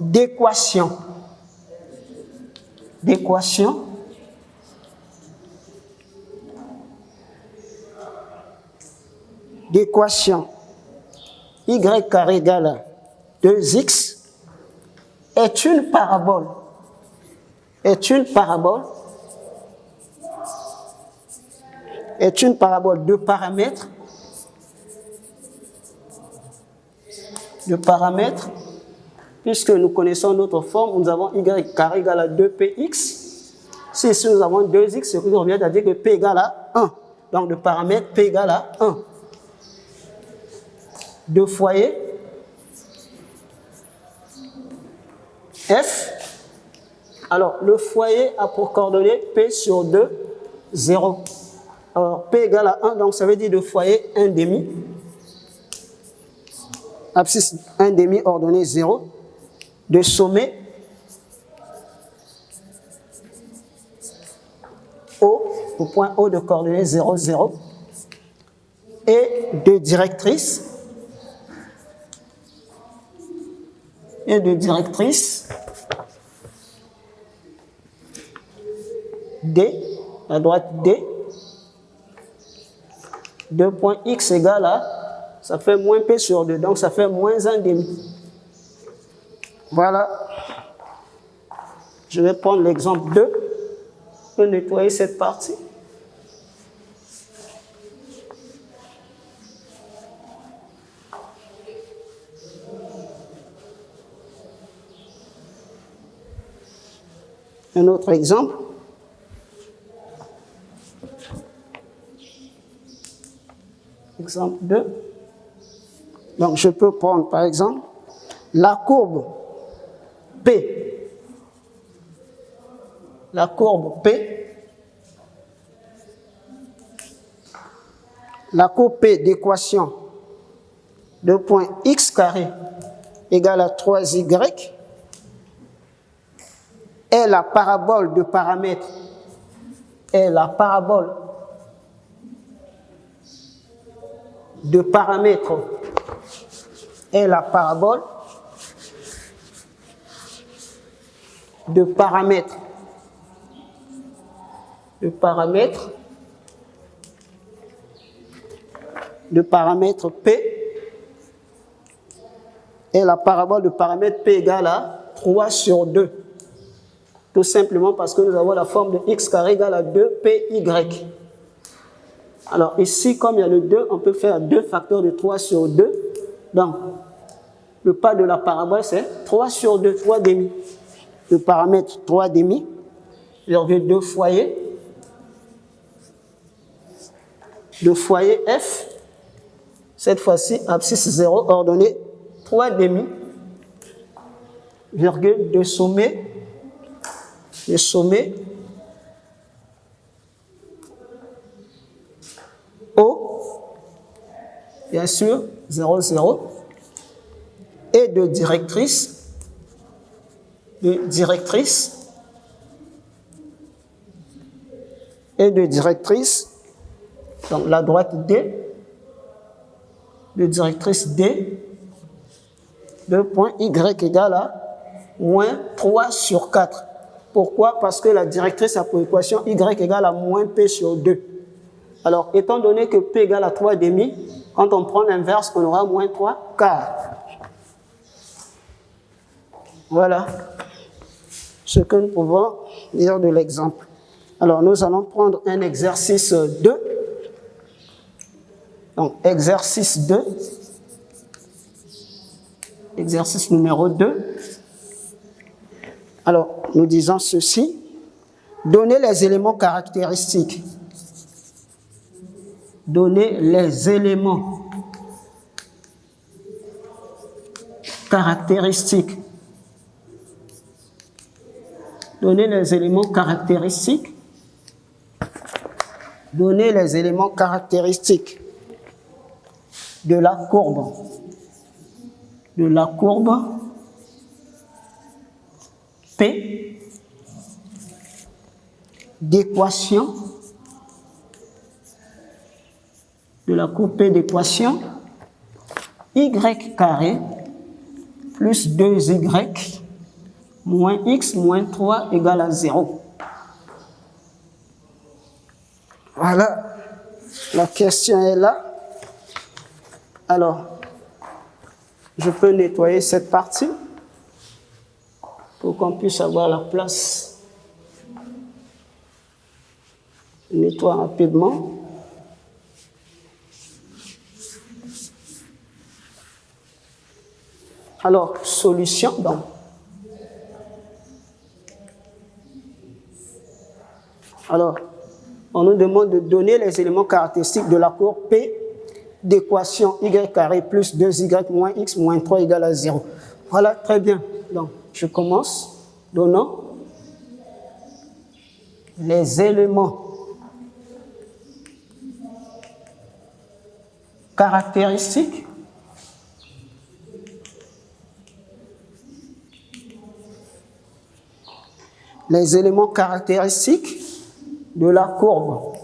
d'équation y carré égale à 2x est une parabole de paramètres, puisque nous connaissons notre forme, nous avons y carré égale à 2px. Si nous avons 2x, ce qui revient à dire que p égale à 1. Donc, de paramètre p égale à 1. De foyer F. Alors, le foyer a pour coordonnée P sur 2, 0. Alors, P égale à 1, donc ça veut dire de foyer 1 demi. Abscisse 1 demi ordonnée 0. De sommet O, au point O de coordonnée 0, 0. Et de directrice. D, la droite D, 2 points X égale à, ça fait moins P sur 2, donc ça fait moins 1 demi. Voilà. Je vais prendre l'exemple 2 pour nettoyer cette partie. Un autre exemple. Exemple 2. Donc, je peux prendre, par exemple, la courbe P. La courbe P d'équation de point x carré égale à 3y est la parabole de paramètres P et la parabole de paramètre P égale à 3 sur 2. Tout simplement parce que nous avons la forme de x carré égale à 2py. Alors ici, comme il y a le 2, on peut faire 2 facteurs de 3 sur 2. Donc, le pas de la parabole, c'est 3 sur 2, 3 demi. Le paramètre 3 demi, virgule 2 foyer. De foyer F, cette fois-ci, abscisse 0, ordonnée 3 demi, virgule de sommet, O, bien sûr, 0, 0, et de directrice, donc la droite D, de directrice D, 2 points Y égale à moins 3 sur 4. Pourquoi? Parce que la directrice a pour équation Y égale à moins P sur 2. Alors, étant donné que P égale à 3 demi, quand on prend l'inverse, on aura moins 3 quarts. Voilà ce que nous pouvons dire de l'exemple. Alors, nous allons prendre un exercice 2. Donc, exercice 2. Exercice numéro 2. Alors, nous disons ceci. Donnez les éléments caractéristiques. Donnez les éléments caractéristiques. Donnez les éléments caractéristiques. Donnez les éléments caractéristiques de la courbe. De la courbe P d'équation de la courbe P d'équation, y carré plus 2y moins x moins 3 égale à 0. Voilà, la question est là. Alors, je peux nettoyer cette partie pour qu'on puisse avoir la place. Je nettoie rapidement. Alors, solution, donc. Alors, on nous demande de donner les éléments caractéristiques de la courbe P d'équation y carré plus 2y moins x moins 3 égale à 0. Voilà, très bien. Donc, je commence donnant les éléments caractéristiques de la courbe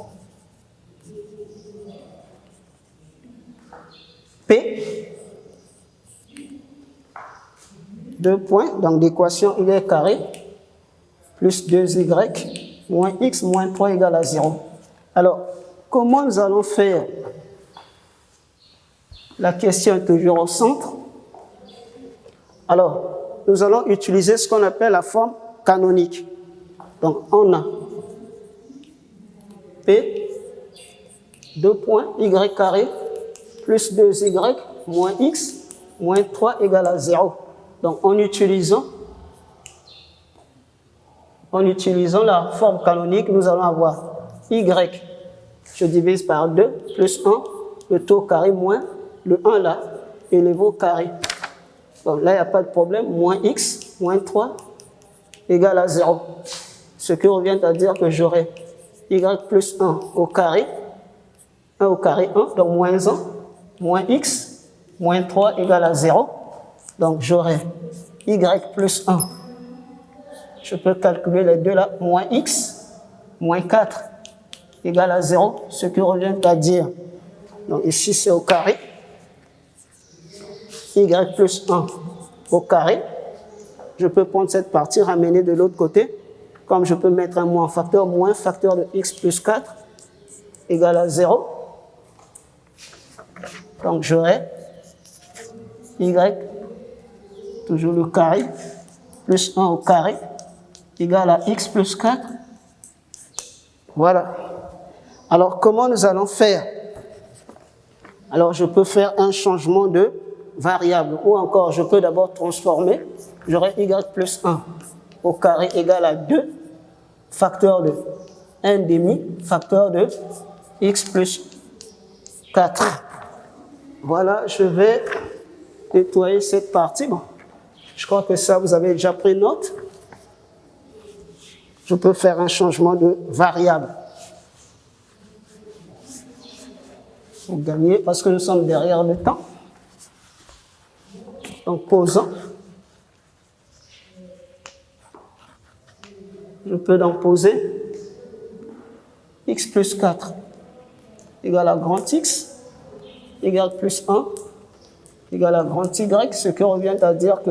P, deux points, donc l'équation y carré plus 2y moins x moins 3 égale à 0. Alors, comment nous allons faire? La question est toujours au centre. Alors, nous allons utiliser ce qu'on appelle la forme canonique. Donc, on a P, deux points, y carré plus 2y moins x moins 3 égale à 0. Donc, en utilisant la forme canonique, nous allons avoir y, je divise par 2, plus 1, le tout au carré, moins le 1 là, élevé au carré. Donc là, il n'y a pas de problème, moins x, moins 3, égale à 0. Ce qui revient à dire que j'aurai y plus 1 au carré, 1 au carré, 1, donc moins 1, moins x, moins 3 égale à 0. Donc j'aurai y plus 1. Je peux calculer les deux là, moins x, moins 4 égale à 0, ce qui revient à dire, donc ici c'est au carré, y plus 1 au carré. Je peux prendre cette partie, ramener de l'autre côté, comme je peux mettre un moins facteur de x plus 4 égale à 0. Donc j'aurai y, toujours le carré, plus 1 au carré, égale à x plus 4. Voilà. Alors, comment nous allons faire? Alors, je peux faire un changement de variable, ou encore, je peux d'abord transformer. J'aurai y plus 1 au carré égale à 2, facteur de 1 demi, facteur de x plus 4. Voilà, je vais nettoyer cette partie. Bon, je crois que ça, vous avez déjà pris note. Je peux faire un changement de variable. Pour gagner, parce que nous sommes derrière le temps. Donc, posons. Je peux donc poser x plus 4 égale à grand X, égale plus 1 égale à grand Y, ce qui revient à dire que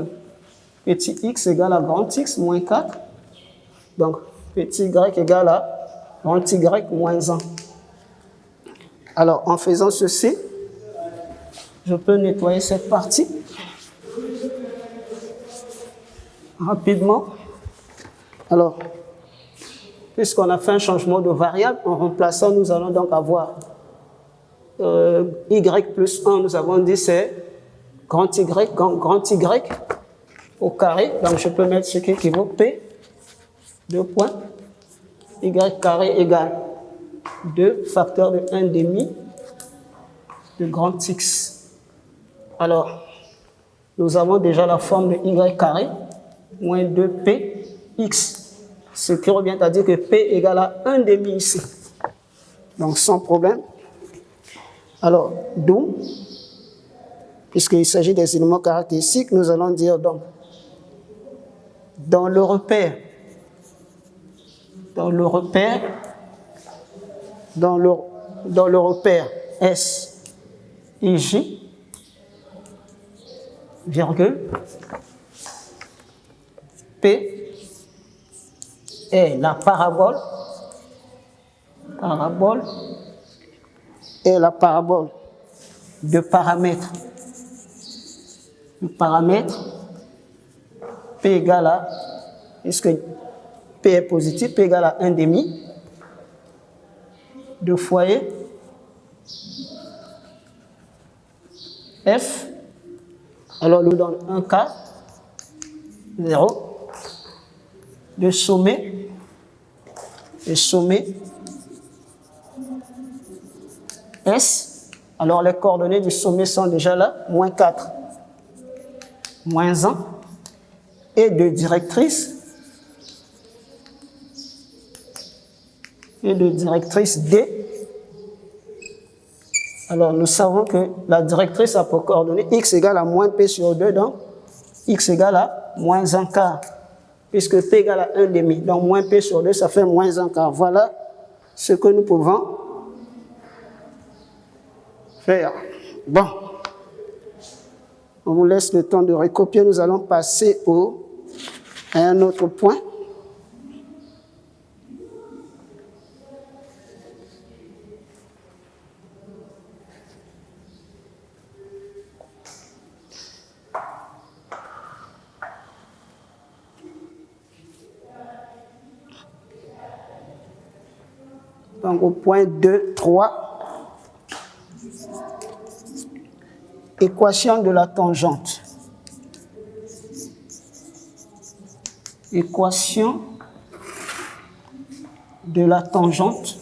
petit x égale à grand X moins 4. Donc, petit y égale à grand Y moins 1. Alors, en faisant ceci, je peux nettoyer cette partie rapidement. Alors, puisqu'on a fait un changement de variable, en remplaçant, nous allons donc avoir y plus 1, nous avons dit c'est grand Y au carré. Donc, je peux mettre ce qui équivaut P, 2 points, y carré égale 2, facteur de 1 demi de grand X. Alors, nous avons déjà la forme de y carré moins 2p x, ce qui revient à dire que p égale à 1 demi ici. Donc, sans problème. Alors, d'où, puisqu'il s'agit des éléments caractéristiques, nous allons dire donc, dans le repère S et J, virgule, P est la parabole, est la parabole de paramètre. Le paramètre P égale à, puisque P est positif, P égale à 1 demi de foyer F. Alors, nous donne un K, 0, de sommet, S. Alors, les coordonnées du sommet sont déjà là, moins 4, moins 1, et de directrice, D. Alors, nous savons que la directrice a pour coordonnée x égale à moins P sur 2, donc x égale à moins 1 quart, puisque P égale à 1 demi, donc moins P sur 2, ça fait moins 1 quart. Voilà ce que nous pouvons faire. Bon, on vous laisse le temps de recopier, nous allons passer à un autre point. Donc au point 2, 3, équation de la tangente. Équation de la tangente.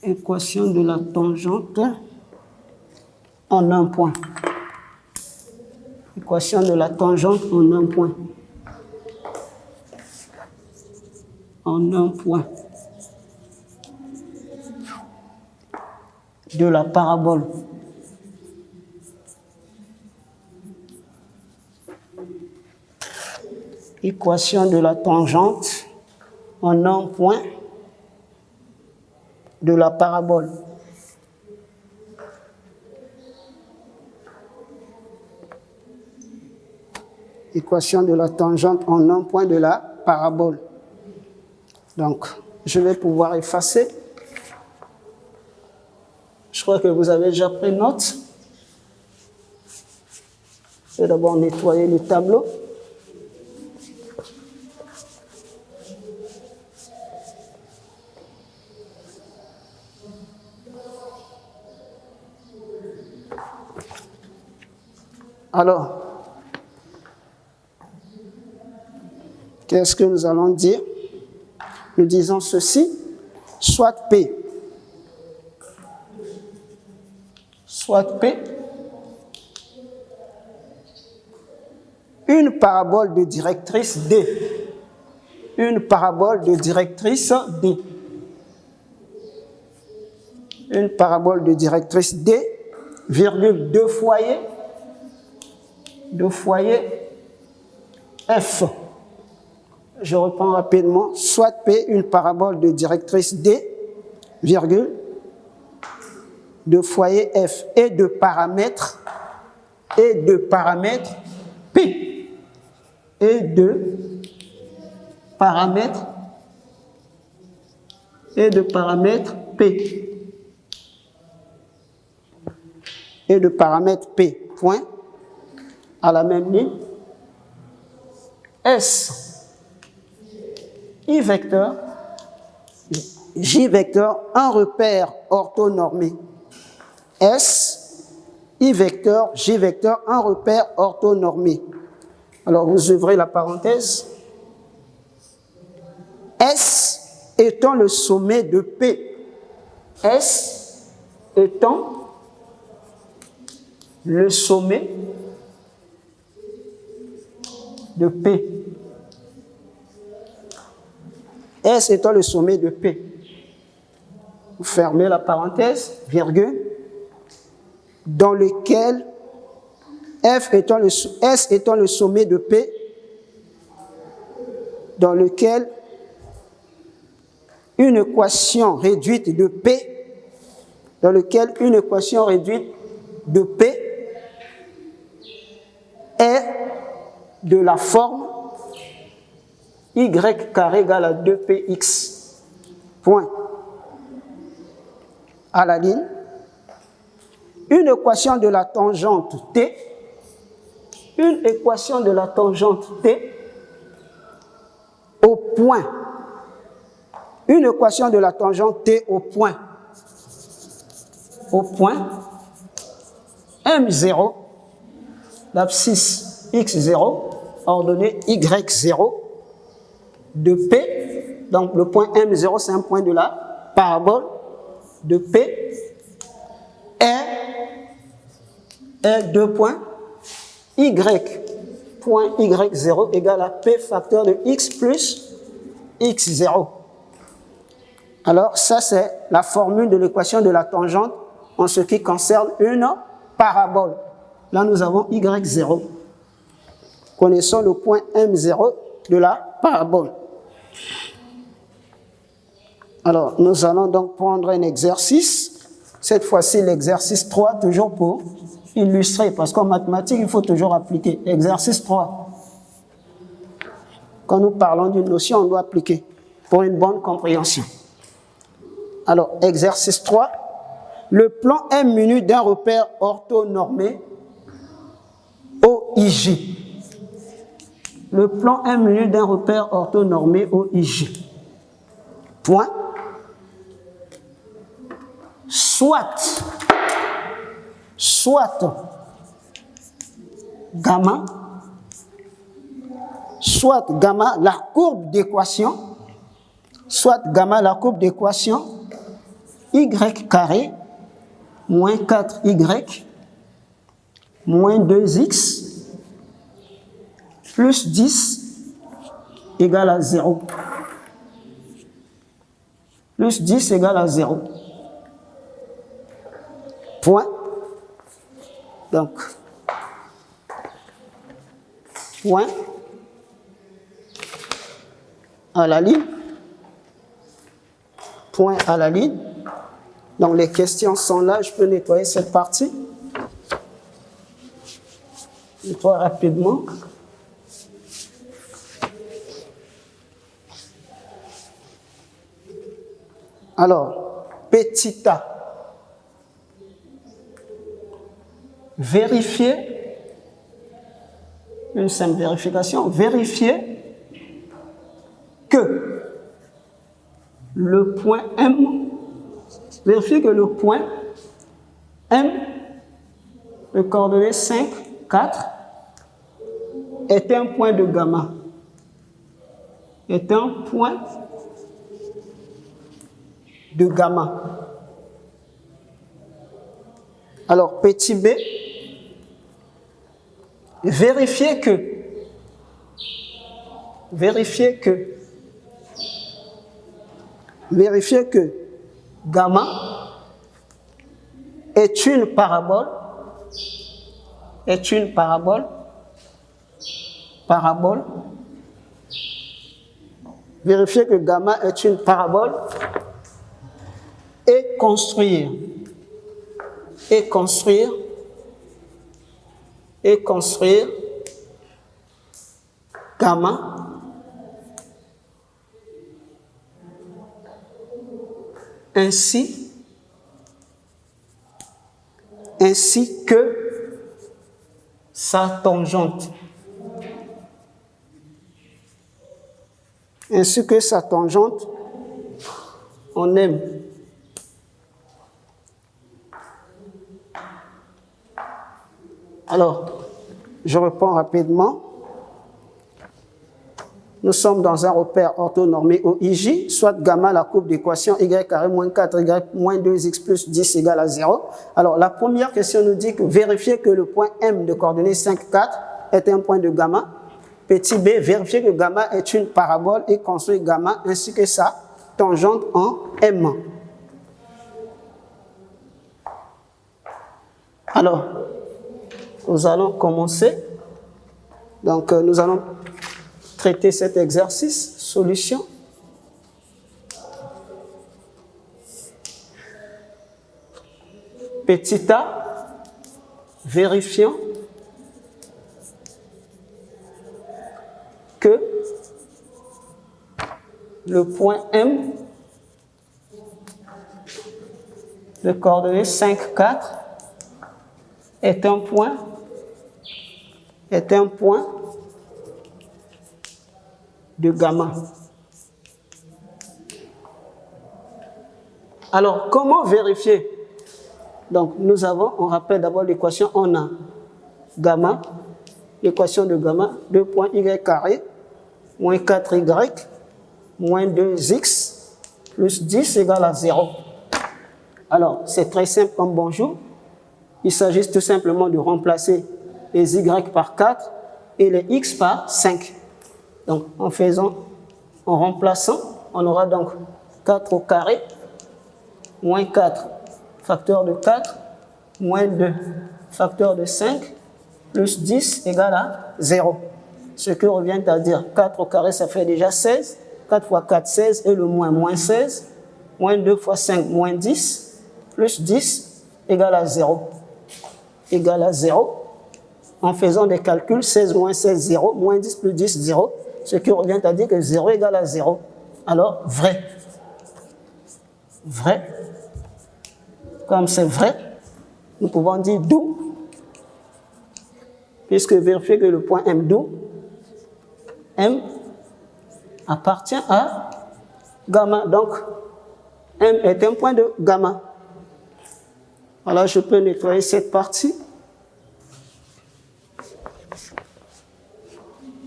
Équation de la tangente en un point. Équation de la tangente en un point. En un point de la parabole. Équation de la tangente en un point de la parabole. Équation de la tangente en un point de la parabole. Donc, je vais pouvoir effacer. Je crois que vous avez déjà pris note. Je vais d'abord nettoyer le tableau. Alors, qu'est-ce que nous allons dire? Nous disons ceci, soit P, une parabole de directrice D, une parabole de directrice D, une parabole de directrice D, virgule, deux foyers F. Je reprends rapidement, soit P, une parabole de directrice D, virgule, de foyer F et de paramètre P, et de paramètre P, point, à la même ligne, S, I vecteur, J vecteur, un repère orthonormé. S, I vecteur, J vecteur, un repère orthonormé. Alors vous ouvrez la parenthèse. S étant le sommet de P. S étant le sommet de P. S étant le sommet de P. Vous fermez la parenthèse, virgule, dans lequel S étant le sommet de P, dans lequel une équation réduite de P, dans lequel une équation réduite de P est de la forme y carré égale à 2px, point, à la ligne, une équation de la tangente T, une équation de la tangente T au point, une équation de la tangente T au point M0, l'abscisse x0, ordonnée y0, de P, donc le point M0 c'est un point de la parabole, de P est 2 points, y, point y0 égale à P facteur de x plus x0. Alors ça c'est la formule de l'équation de la tangente en ce qui concerne une parabole. Là nous avons y0. Connaissons le point M0 de la parabole. Alors, nous allons donc prendre un exercice. Cette fois-ci, l'exercice 3, toujours pour illustrer, parce qu'en mathématiques, il faut toujours appliquer. Exercice 3. Quand nous parlons d'une notion, on doit appliquer pour une bonne compréhension. Alors, exercice 3. Le plan M menu d'un repère orthonormé OIJ. Le plan M menu d'un repère orthonormé OIJ. Point. Soit gamma, la courbe d'équation, y carré moins 4y moins 2x plus 10 égale à 0. Plus 10 égale à 0. Point. Donc, point à la ligne. Point à la ligne. Donc, les questions sont là. Je peux nettoyer cette partie. Nettoie rapidement. Alors, petit a. Vérifier, une simple vérification, vérifier que le point M, de coordonnée 5, 4, est un point de gamma. Est un point de gamma. Alors, petit b, vérifier que gamma est une parabole, vérifier que gamma est une parabole et construire gamma ainsi que sa tangente. En M. Alors, je reprends rapidement. Nous sommes dans un repère orthonormé OIJ, soit gamma, la courbe d'équation y carré moins 4y moins 2x plus 10 égale à 0. Alors, la première question nous dit que vérifier que le point M de coordonnées 5, 4 est un point de gamma. Petit b, vérifier que gamma est une parabole et construire gamma ainsi que sa tangente en M. Alors, nous allons commencer. Donc, nous allons traiter cet exercice. Solution. petit a, vérifiant que le point M de coordonnées 5, 4 est un point de gamma. Alors, comment vérifier? Donc, on rappelle d'abord l'équation, on a gamma, l'équation de gamma, 2 points y carré, moins 4y, moins 2x, plus 10 égale à 0. Alors, c'est très simple comme bonjour. Il s'agit tout simplement de remplacer les y par 4 et les x par 5. Donc, en remplaçant, on aura donc 4 au carré, moins 4, facteur de 4, moins 2, facteur de 5, plus 10 égale à 0. Ce qui revient à dire 4 au carré, ça fait déjà 16. 4 fois 4, 16, et le moins 16. Moins 2 fois 5, moins 10, plus 10 égale à 0. Égale à 0. En faisant des calculs, 16 moins 16, 0, moins 10 plus 10, 0. Ce qui revient à dire que 0 égale à 0. Alors, vrai. Vrai. Comme c'est vrai, nous pouvons dire d'où, puisque vérifier que le point M d'où, M appartient à gamma. Donc, M est un point de gamma. Alors, je peux nettoyer cette partie.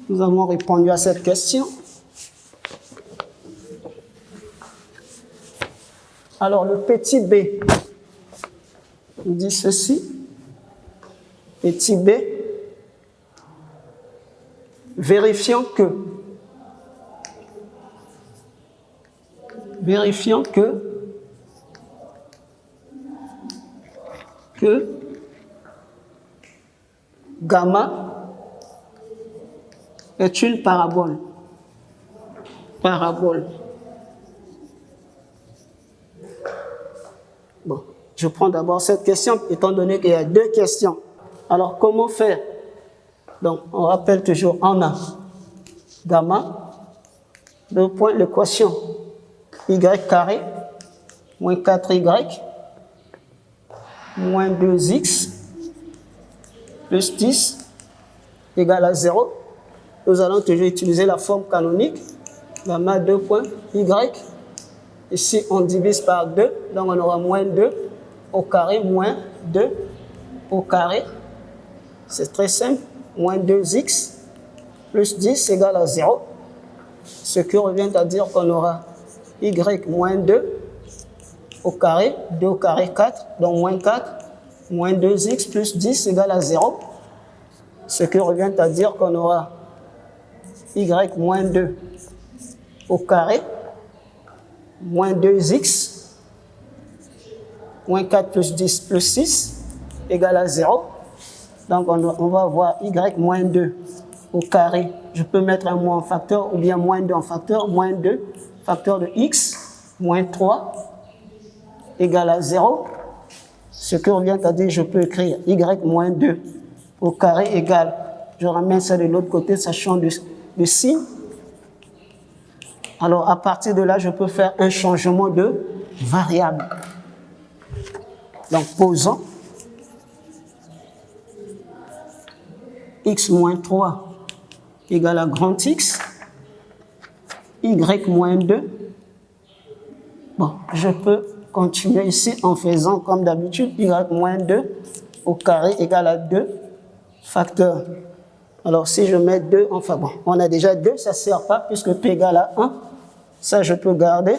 Nous avons répondu à cette question. Alors, le petit b dit ceci. Petit b, vérifiant que gamma est une parabole. Bon, je prends d'abord cette question, étant donné qu'il y a 2 questions. Alors, comment faire? Donc, on rappelle toujours, on a gamma, le point, l'équation y carré, moins 4y, moins 2x, plus 10, égale à 0. Nous allons toujours utiliser la forme canonique, gamma 2 points y. Ici, on divise par 2, donc on aura moins 2 au carré, moins 2 au carré. C'est très simple, moins 2x plus 10 égale à 0. Ce qui revient à dire qu'on aura y moins 2 au carré, 2 au carré 4, donc moins 4, moins 2x plus 10 égale à 0. Ce qui revient à dire qu'on aura y moins 2 au carré, moins 2x, moins 4 plus 10 plus 6 égale à 0. Donc on va avoir y moins 2 au carré. Je peux mettre un moins en facteur ou bien moins 2 en facteur, moins 2, facteur de x, moins 3 égale à 0. Ce qui revient à dire, je peux écrire y moins 2 au carré égale, je ramène ça de l'autre côté, ça change de signe. Alors, à partir de là, je peux faire un changement de variable. Donc, posons x moins 3 égale à grand X, y moins 2. Bon, je peux continuer ici en faisant comme d'habitude, y moins 2 au carré égale à 2 facteur. Alors, si je mets 2, enfin bon, on a déjà 2, ça ne sert pas puisque P égale à 1. Ça, je peux garder.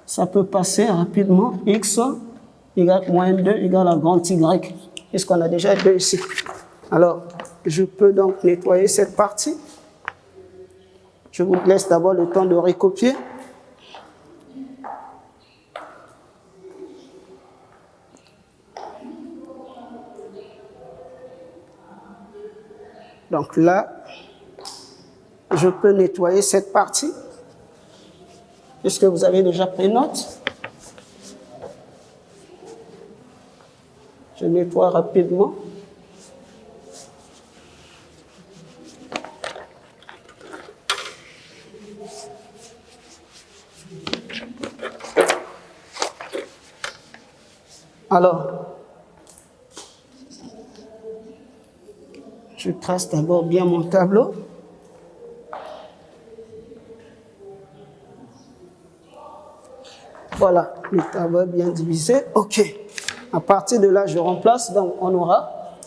Ça peut passer rapidement. X, y moins 2 égale à grand Y, puisqu'on a déjà 2 ici. Alors, je peux donc nettoyer cette partie. Je vous laisse d'abord le temps de recopier. Donc là, je peux nettoyer cette partie, puisque vous avez déjà pris note. Je nettoie rapidement. Alors, je trace d'abord bien mon tableau. Voilà, le tableau est bien divisé. OK. À partir de là, je remplace. Donc, on aura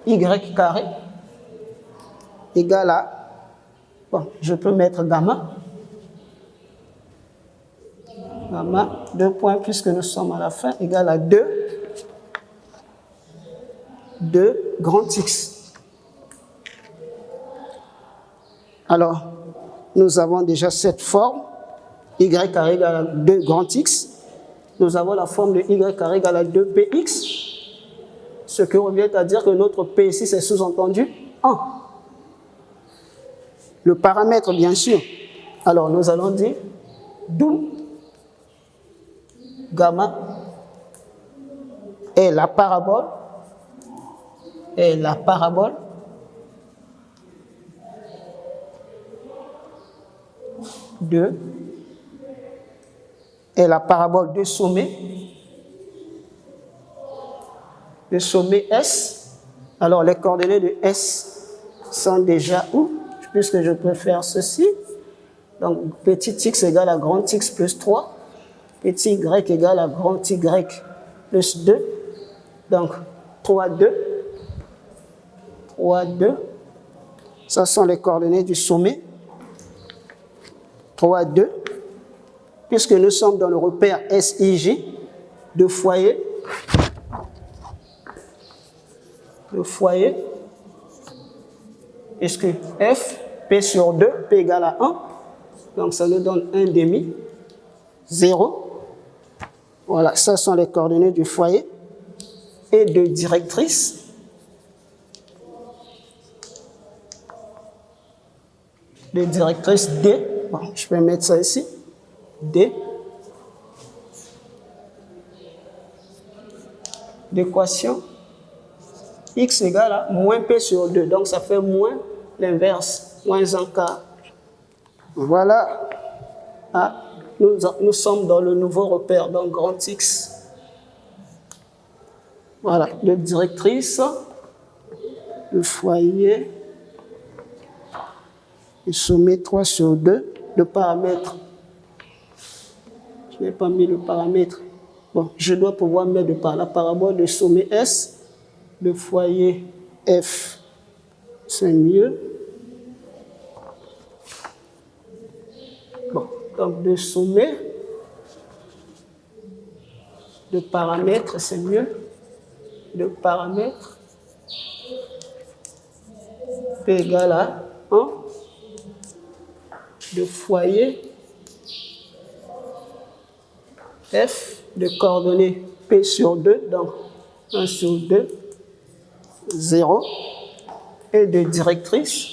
y carré égale à... Bon, je peux mettre gamma. Gamma, 2 points, puisque nous sommes à la fin, égale à 2 grand X. Alors, nous avons déjà cette forme, y carré égale à 2 grand X. Nous avons la forme de y carré égale à 2px, ce qui revient à dire que notre p ici, c'est sous-entendu 1. Le paramètre, bien sûr. Alors, nous allons dire d'où gamma est la parabole de sommet S. Alors, les coordonnées de S sont déjà où? Puisque je peux faire ceci. Donc, petit x égale à grand X plus 3. Petit y égale à grand Y plus 2. Donc, 3, 2. 3, 2. Ça sont les coordonnées du sommet. 3, 2. Puisque nous sommes dans le repère SIJ de foyer. Est-ce que F, P sur 2, P égale à 1. Donc, ça nous donne 1 demi, 0. Voilà, ça sont les coordonnées du foyer et de directrice. De directrice D. Bon, je peux mettre ça ici. D. D'équation. X égale à moins P sur 2. Donc, ça fait moins l'inverse, moins un quart. Voilà. Ah, nous sommes dans le nouveau repère, donc grand X. Voilà, de directrice, le foyer, le sommet 3 sur 2, le paramètre. Je n'ai pas mis le paramètre. Bon, je dois pouvoir mettre la parabole de sommet S, le foyer F, c'est mieux. Bon, donc de sommet, de paramètre, c'est mieux. De paramètre, P égale à 1. De foyer, F, de coordonnées P sur 2, donc 1 sur 2, 0. Et de directrice,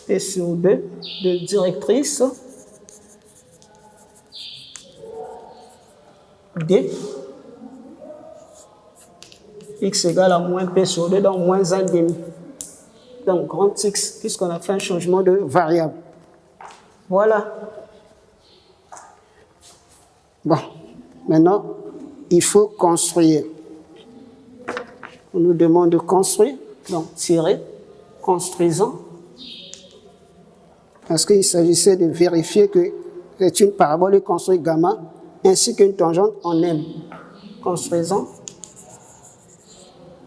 P sur 2, de directrice, D, X égale à moins P sur 2, donc moins 1 demi. Donc, grand X, puisqu'on a fait un changement de variable. Voilà. Bon, maintenant, il faut construire. On nous demande de construire, donc tirer, construisant. Parce qu'il s'agissait de vérifier que c'est une parabole construite gamma, ainsi qu'une tangente en M. Construisant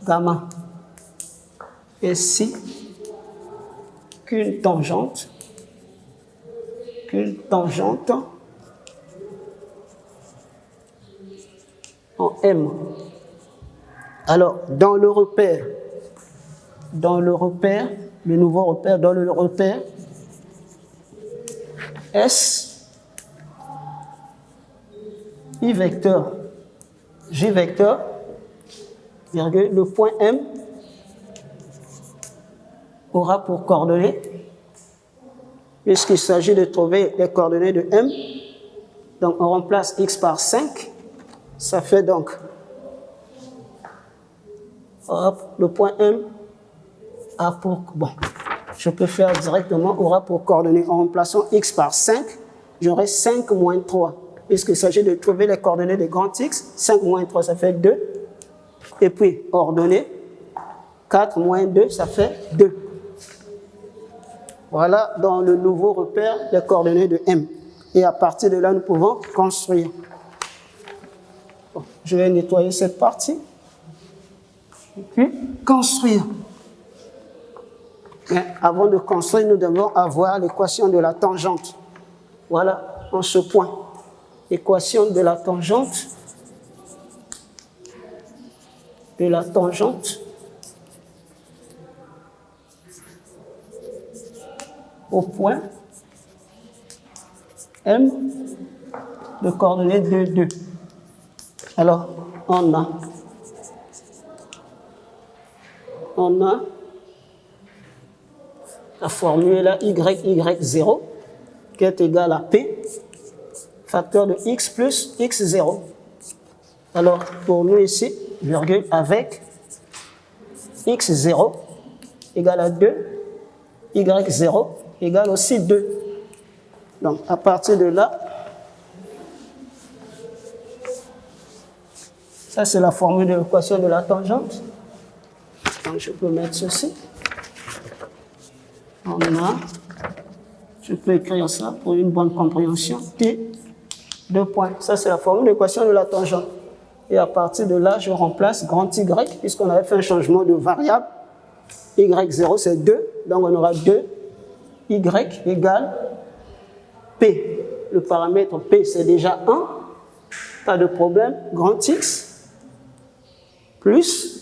gamma. Ainsi qu'une tangente en M. Alors, dans le nouveau repère, dans le repère S, I vecteur, J vecteur, virgule, le point M aura pour coordonnées, puisqu'il s'agit de trouver les coordonnées de M, donc on remplace X par 5, Ça fait donc, hop, le point M a pour, bon, je peux faire directement, aura pour coordonnées, en remplaçant x par 5, j'aurai 5 moins 3. Puisqu'il s'agit de trouver les coordonnées de grand X, 5 moins 3, ça fait 2. Et puis, ordonnée, 4 moins 2, ça fait 2. Voilà, dans le nouveau repère, les coordonnées de M. Et à partir de là, nous pouvons construire. Bon, je vais nettoyer cette partie. Et puis, construire. Mais avant de construire, nous devons avoir l'équation de la tangente. Voilà, en ce point. Équation de la tangente. Au point M de coordonnées 2, 2. Alors, on a la formule là, y0 qui est égale à P, facteur de x plus x0. Alors, pour nous ici, virgule avec x0 égale à 2, y0 égale aussi 2. Donc, à partir de là, ça c'est la formule de l'équation de la tangente. Donc, je peux mettre ceci. Je peux écrire ça pour une bonne compréhension. T, 2 points. Ça c'est la formule de l'équation de la tangente. Et à partir de là, je remplace grand Y, puisqu'on avait fait un changement de variable. Y0 c'est 2, donc on aura 2. Y égale P. Le paramètre P, c'est déjà 1. Pas de problème. Grand X plus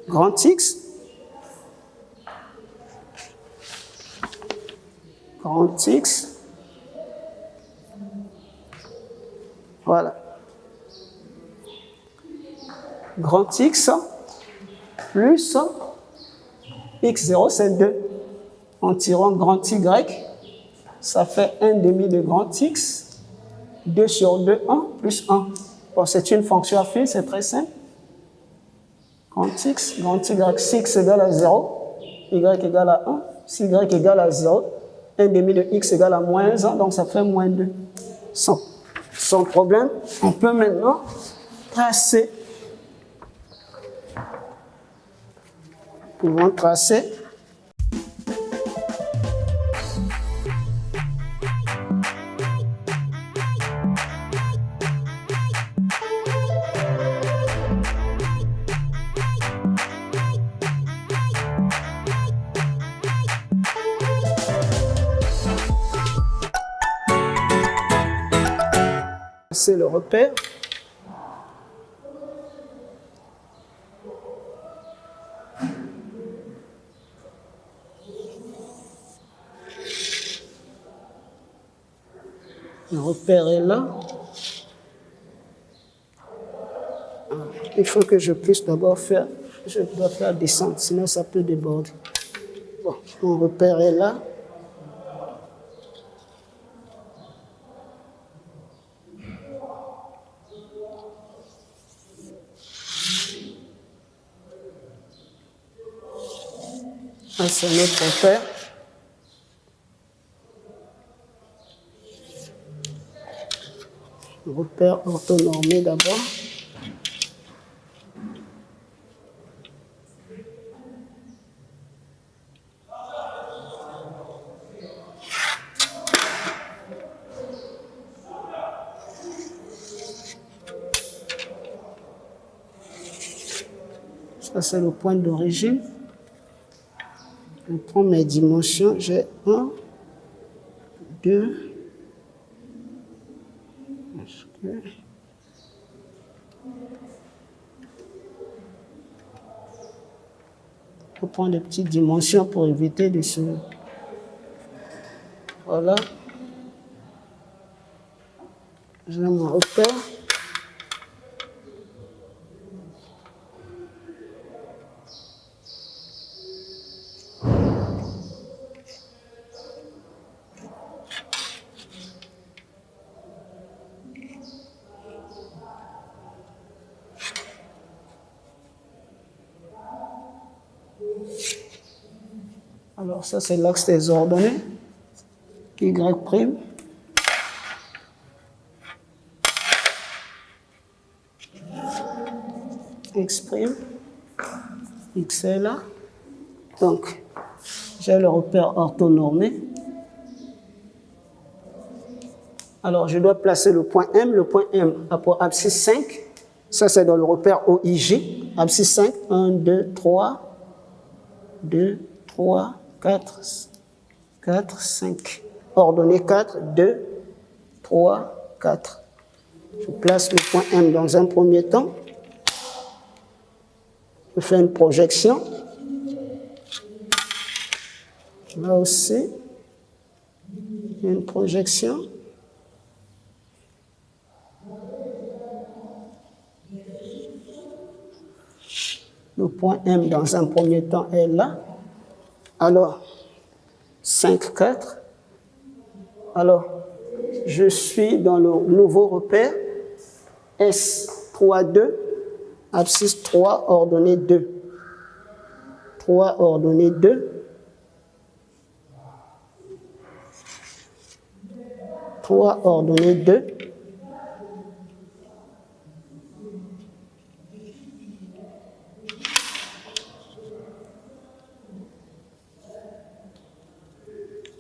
grand X. Grand X. Voilà. Grand X plus X0, c'est 2. En tirant grand Y, ça fait 1 demi de grand X. 2 sur 2, 1 plus 1. Bon, c'est une fonction affine, c'est très simple. Grand X Y, si X égale à 0, Y égale à 1. Si Y égale à 0, 1 demi de X égale à moins 1, donc ça fait moins 2. Sans problème, on peut maintenant tracer. Nous pouvons tracer le repère. Le repère est là. Il faut que je puisse d'abord faire, je dois faire descendre, sinon ça peut déborder. Bon, mon repère est là. Ça, c'est notre repère. Repère orthonormé d'abord. Ça, c'est le point d'origine. Je prends mes dimensions. J'ai 1, 2, je prends des petites dimensions pour éviter de se... Voilà. J'ai mon repère. Alors ça, c'est l'axe des ordonnées. Y'. X'. X est là. Donc, j'ai le repère orthonormé. Alors, je dois placer le point M. Le point M a pour abscisse 5. Ça, c'est dans le repère OIJ. Abscisse 5. 1, 2, 3. 2, 3, 4, 4, 5. Ordonnée 4, 2, 3, 4. Je place le point M dans un premier temps. Je fais une projection. Là aussi, il y a une projection. Le point M dans un premier temps est là. Alors, 5, 4. Alors, je suis dans le nouveau repère S, 3, 2, abscisse 3, ordonnée 2. 3, ordonnée 2. 3, ordonnée 2.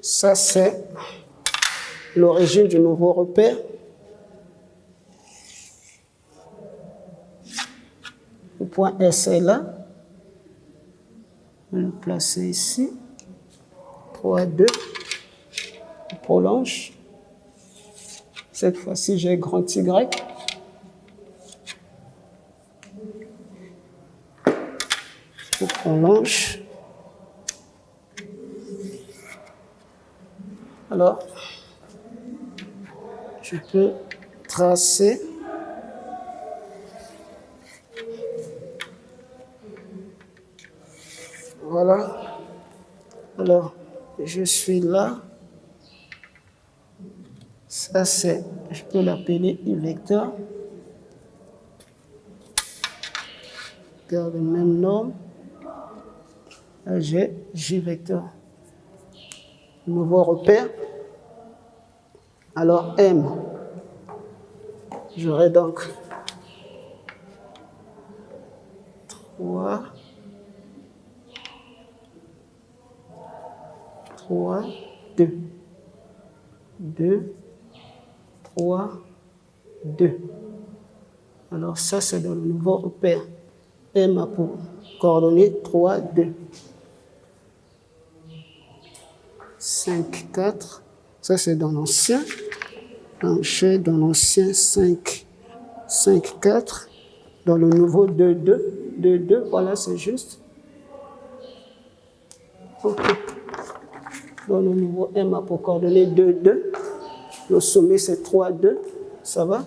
Ça, c'est l'origine du nouveau repère. Le point S est là. Je vais le placer ici. 3, 2. Je prolonge. Cette fois-ci, j'ai grand Y. Je prolonge. Alors, je peux tracer voilà. Alors, je suis là. Ça, c'est, je peux l'appeler I vecteur. Garde la même norme. Là, j'ai J vecteur. Nouveau repère. Alors, M. J'aurai donc 3, 2. 2, 3, 2. Alors, ça, c'est dans le nouveau repère. M a pour coordonnées 3, 2. 5, 4. Ça, c'est dans l'ancien. Donc, j'ai dans l'ancien 5, 5, 4. Dans le nouveau 2, 2. 2, 2. Voilà, c'est juste. OK. Dans le nouveau M a pour coordonnées 2, 2. Le sommet, c'est 3, 2. Ça va?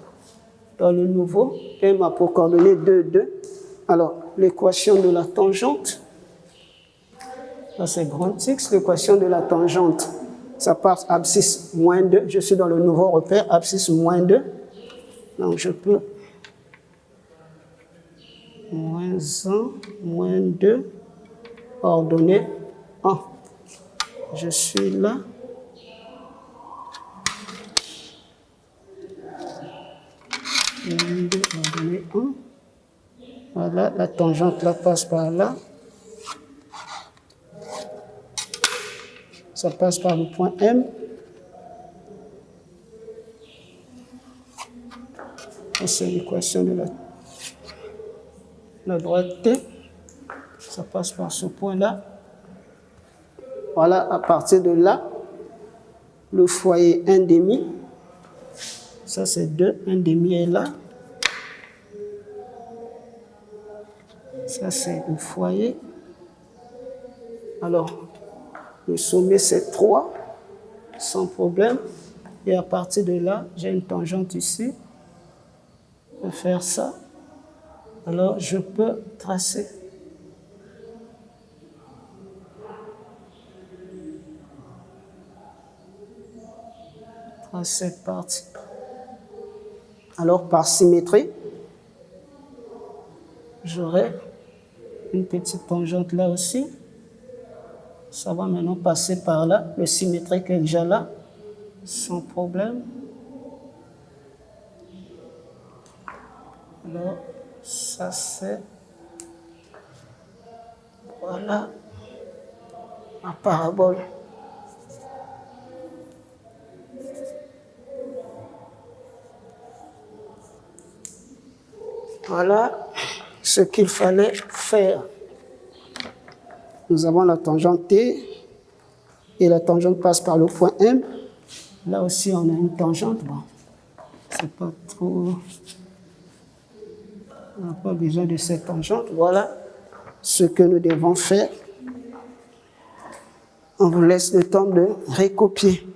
Dans le nouveau, M a pour coordonnées 2, 2. Alors, l'équation de la tangente. Là, c'est grand X. L'équation de la tangente, ça part abscisse moins 2. Je suis dans le nouveau repère, abscisse moins 2. Donc, je peux moins 1, moins 2, ordonnée 1. Je suis là. Moins 2, ordonnée 1. Voilà, la tangente là passe par là. Ça passe par le point M. C'est l'équation de la droite T. Ça passe par ce point-là. Voilà, à partir de là, le foyer 1,5. Ça, c'est 2. 1,5 est là. Ça, c'est le foyer. Alors, le sommet, c'est 3, sans problème. Et à partir de là, j'ai une tangente ici. Je peux faire ça. Alors, je peux tracer. Tracer cette partie. Alors, par symétrie, j'aurai une petite tangente là aussi. Ça va maintenant passer par là. Le symétrique est déjà là, sans problème. Alors, ça c'est... Voilà. La parabole. Voilà ce qu'il fallait faire. Nous avons la tangente T et la tangente passe par le point M. Là aussi, on a une tangente. Bon, c'est pas trop... On n'a pas besoin de cette tangente. Voilà ce que nous devons faire. On vous laisse le temps de recopier.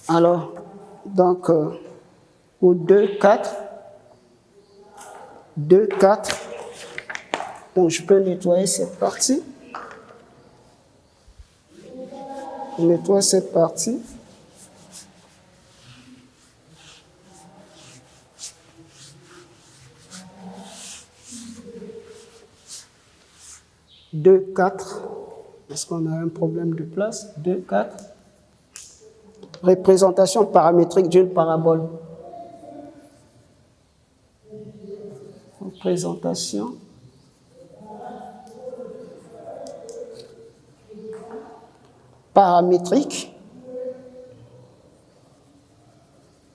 Alors, donc, au 2, 4, 2, 4, donc je peux nettoyer cette partie. Je nettoie cette partie. Deux, 4, est-ce qu'on a un problème de place? 2, 4. Représentation paramétrique d'une parabole. Représentation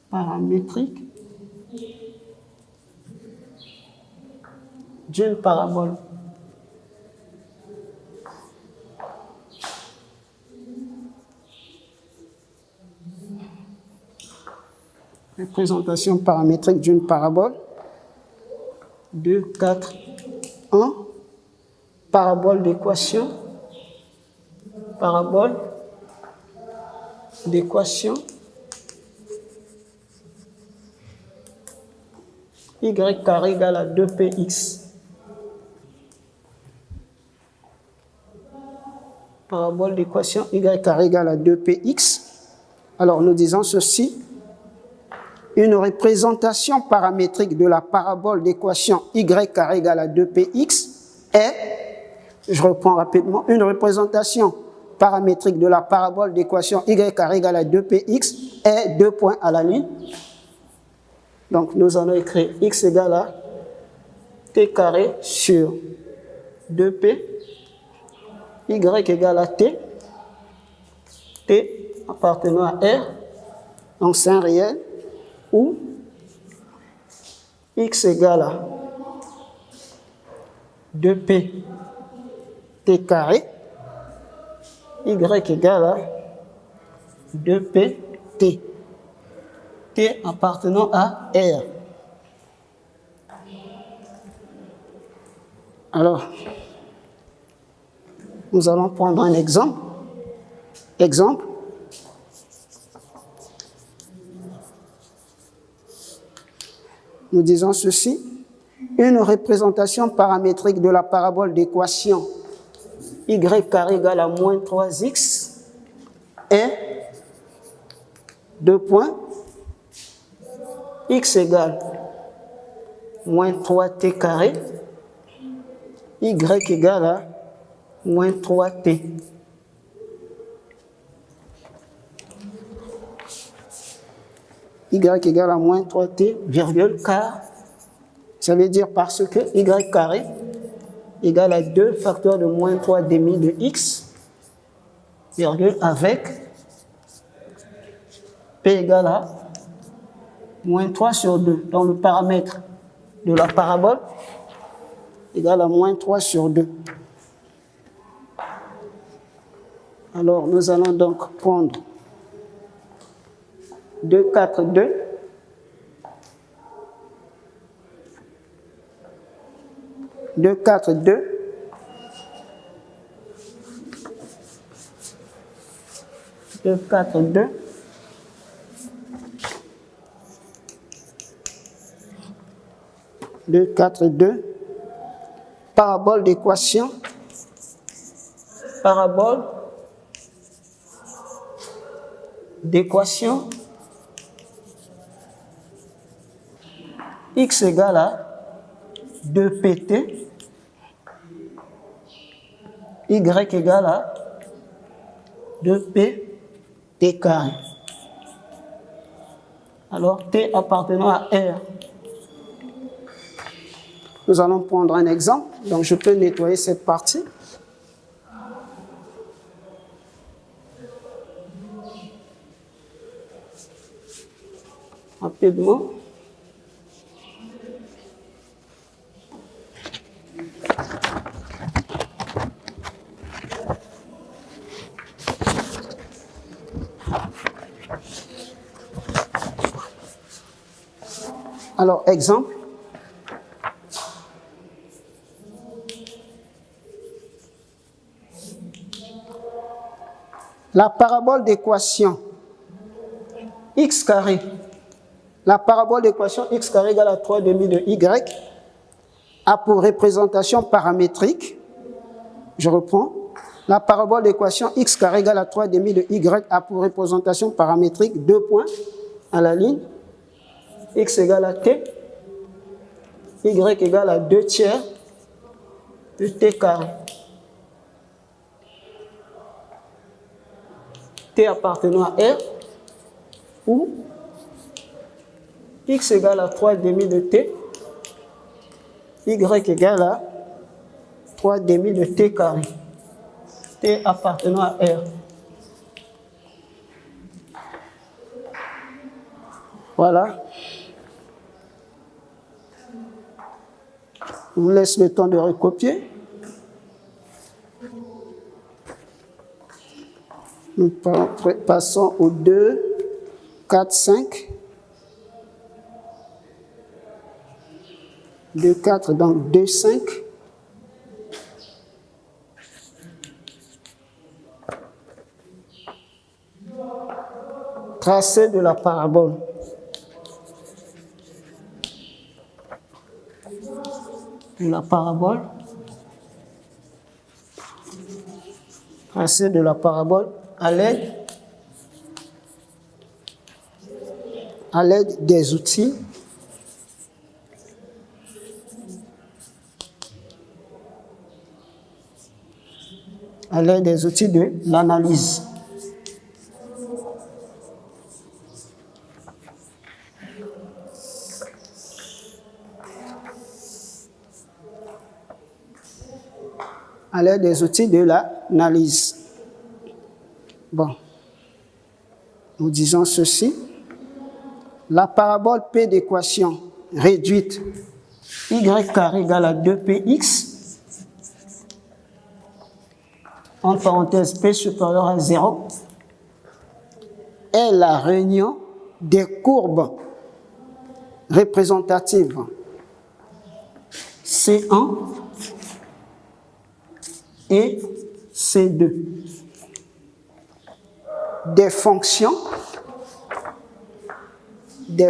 paramétrique d'une parabole. Représentation paramétrique d'une parabole. 2, 4, 1. Parabole d'équation. Parabole d'équation. Y carré égale à 2px. Parabole d'équation y carré égale à 2px. Alors nous disons ceci. Une représentation paramétrique de la parabole d'équation y carré égale à 2px est, je reprends rapidement, une représentation paramétrique de la parabole d'équation y carré égale à 2px est 2 points à la ligne. Donc nous allons écrire x égale à t carré sur 2p, y égale à t appartenant à R, donc c'est un réel, où x égale à 2p t carré, y égale à 2p t, t appartenant à R. Alors, nous allons prendre un exemple. Exemple. Nous disons ceci. Une représentation paramétrique de la parabole d'équation y carré égale à moins 3x est 2 points. X égale moins 3t carré. Y égale à moins 3t. Y égale à moins 3t, virgule, car ça veut dire parce que y carré égale à 2 facteurs de moins 3 demi de x, virgule, avec p égale à moins 3 sur 2. Donc le paramètre de la parabole égale à moins 3 sur 2. Alors nous allons donc prendre 2, 4, 2. 2, 4, 2. 2, 4, 2. Deux, 4, 2. Parabole d'équation. Parabole d'équation. X égale à 2pt. Y égale à 2p t carré. Alors, t appartenant à R. Nous allons prendre un exemple. Donc, je peux nettoyer cette partie. Rapidement. Alors, exemple. La parabole d'équation x carré. La parabole d'équation x carré égale à 3 demi de y a pour représentation paramétrique. Je reprends. La parabole d'équation x carré égale à 3 demi de y a pour représentation paramétrique 2 points à la ligne. X égale à t. Y égale à 2 tiers de t carré. T appartenant à R, ou x égale à 3 demi de t, y égale à 3 demi de t carré, t appartenant à R. Voilà. On vous laisse le temps de recopier. Nous passons au 2, 4, 5. 2, 4, donc 2, 5. Tracé de la parabole. De la parabole. Tracé de la parabole à l'aide des outils de l'analyse. À l'aide des outils de l'analyse. Bon, nous disons ceci. La parabole P d'équation réduite y carré égale à 2px, entre parenthèses P supérieur à 0, est la réunion des courbes représentatives C1 et C2 des fonctions 2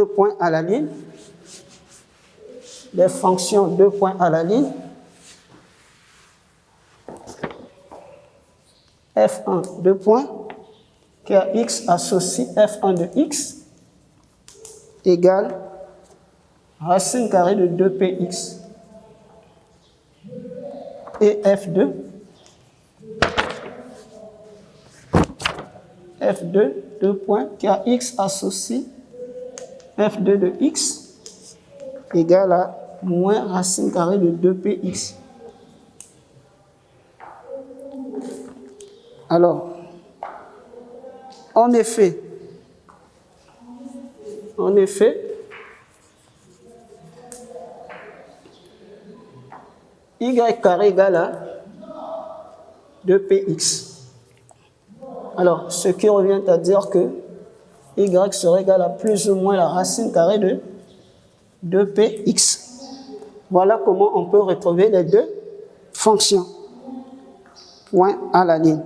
points à la ligne, des fonctions 2 points à la ligne, f1 2 points, qui a x associe f1 de x égale racine carrée de 2px, et f2 2 points, qui a x associe f2 de x égale à moins racine carrée de 2px. Alors, en effet, y carré égale à 2px. Alors, ce qui revient à dire que y serait égal à plus ou moins la racine carrée de 2px. Voilà comment on peut retrouver les deux fonctions. point à la ligne.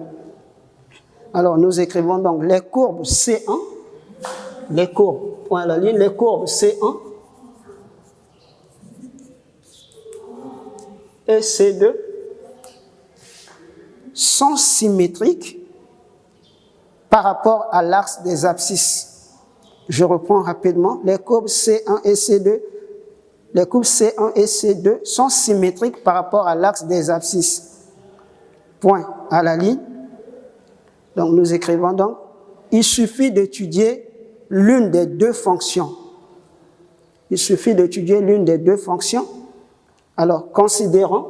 Alors, nous écrivons donc les courbes C1, les courbes, point à la ligne, les courbes C1 et C2 sont symétriques par rapport à l'axe des abscisses. Je reprends rapidement. Les courbes C1 et C2, les courbes C1 et C2 sont symétriques par rapport à l'axe des abscisses. Point à la ligne. Donc, nous écrivons donc, il suffit d'étudier l'une des deux fonctions. Il suffit d'étudier l'une des deux fonctions. Alors, considérons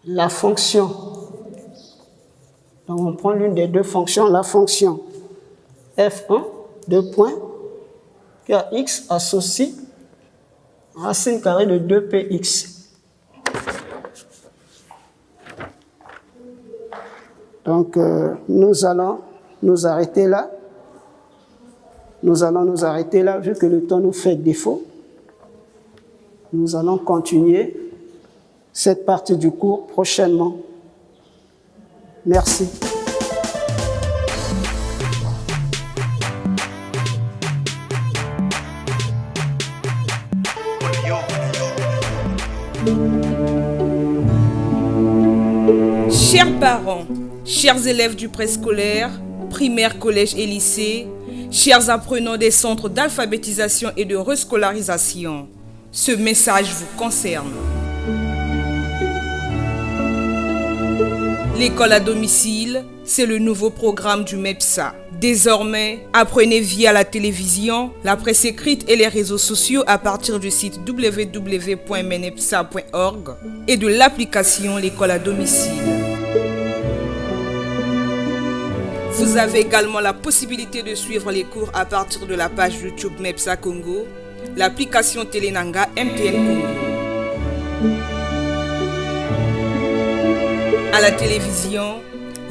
la fonction. Donc, on prend l'une des deux fonctions, la fonction f1, 2 points, qui a x associe racine carrée de 2px. Donc, nous allons nous arrêter là. Nous allons nous arrêter là, vu que le temps nous fait défaut. Nous allons continuer cette partie du cours prochainement. Merci. Chers parents, chers élèves du préscolaire, primaire, collège et lycée, chers apprenants des centres d'alphabétisation et de rescolarisation, ce message vous concerne. L'école à domicile, c'est le nouveau programme du MEPSA. Désormais, apprenez via la télévision, la presse écrite et les réseaux sociaux à partir du site www.menepsa.org et de l'application L'école à domicile. Vous avez également la possibilité de suivre les cours à partir de la page YouTube MEPSA Congo, l'application Télénanga MTN Congo. À la télévision,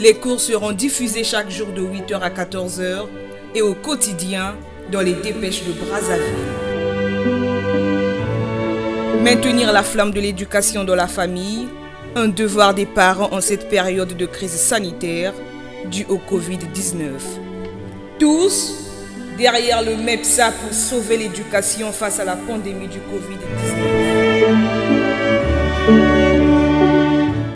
les cours seront diffusés chaque jour de 8h à 14h et au quotidien dans les dépêches de Brazzaville. Maintenir la flamme de l'éducation dans la famille, un devoir des parents en cette période de crise sanitaire due au Covid-19. Tous derrière le MEPSA pour sauver l'éducation face à la pandémie du Covid-19.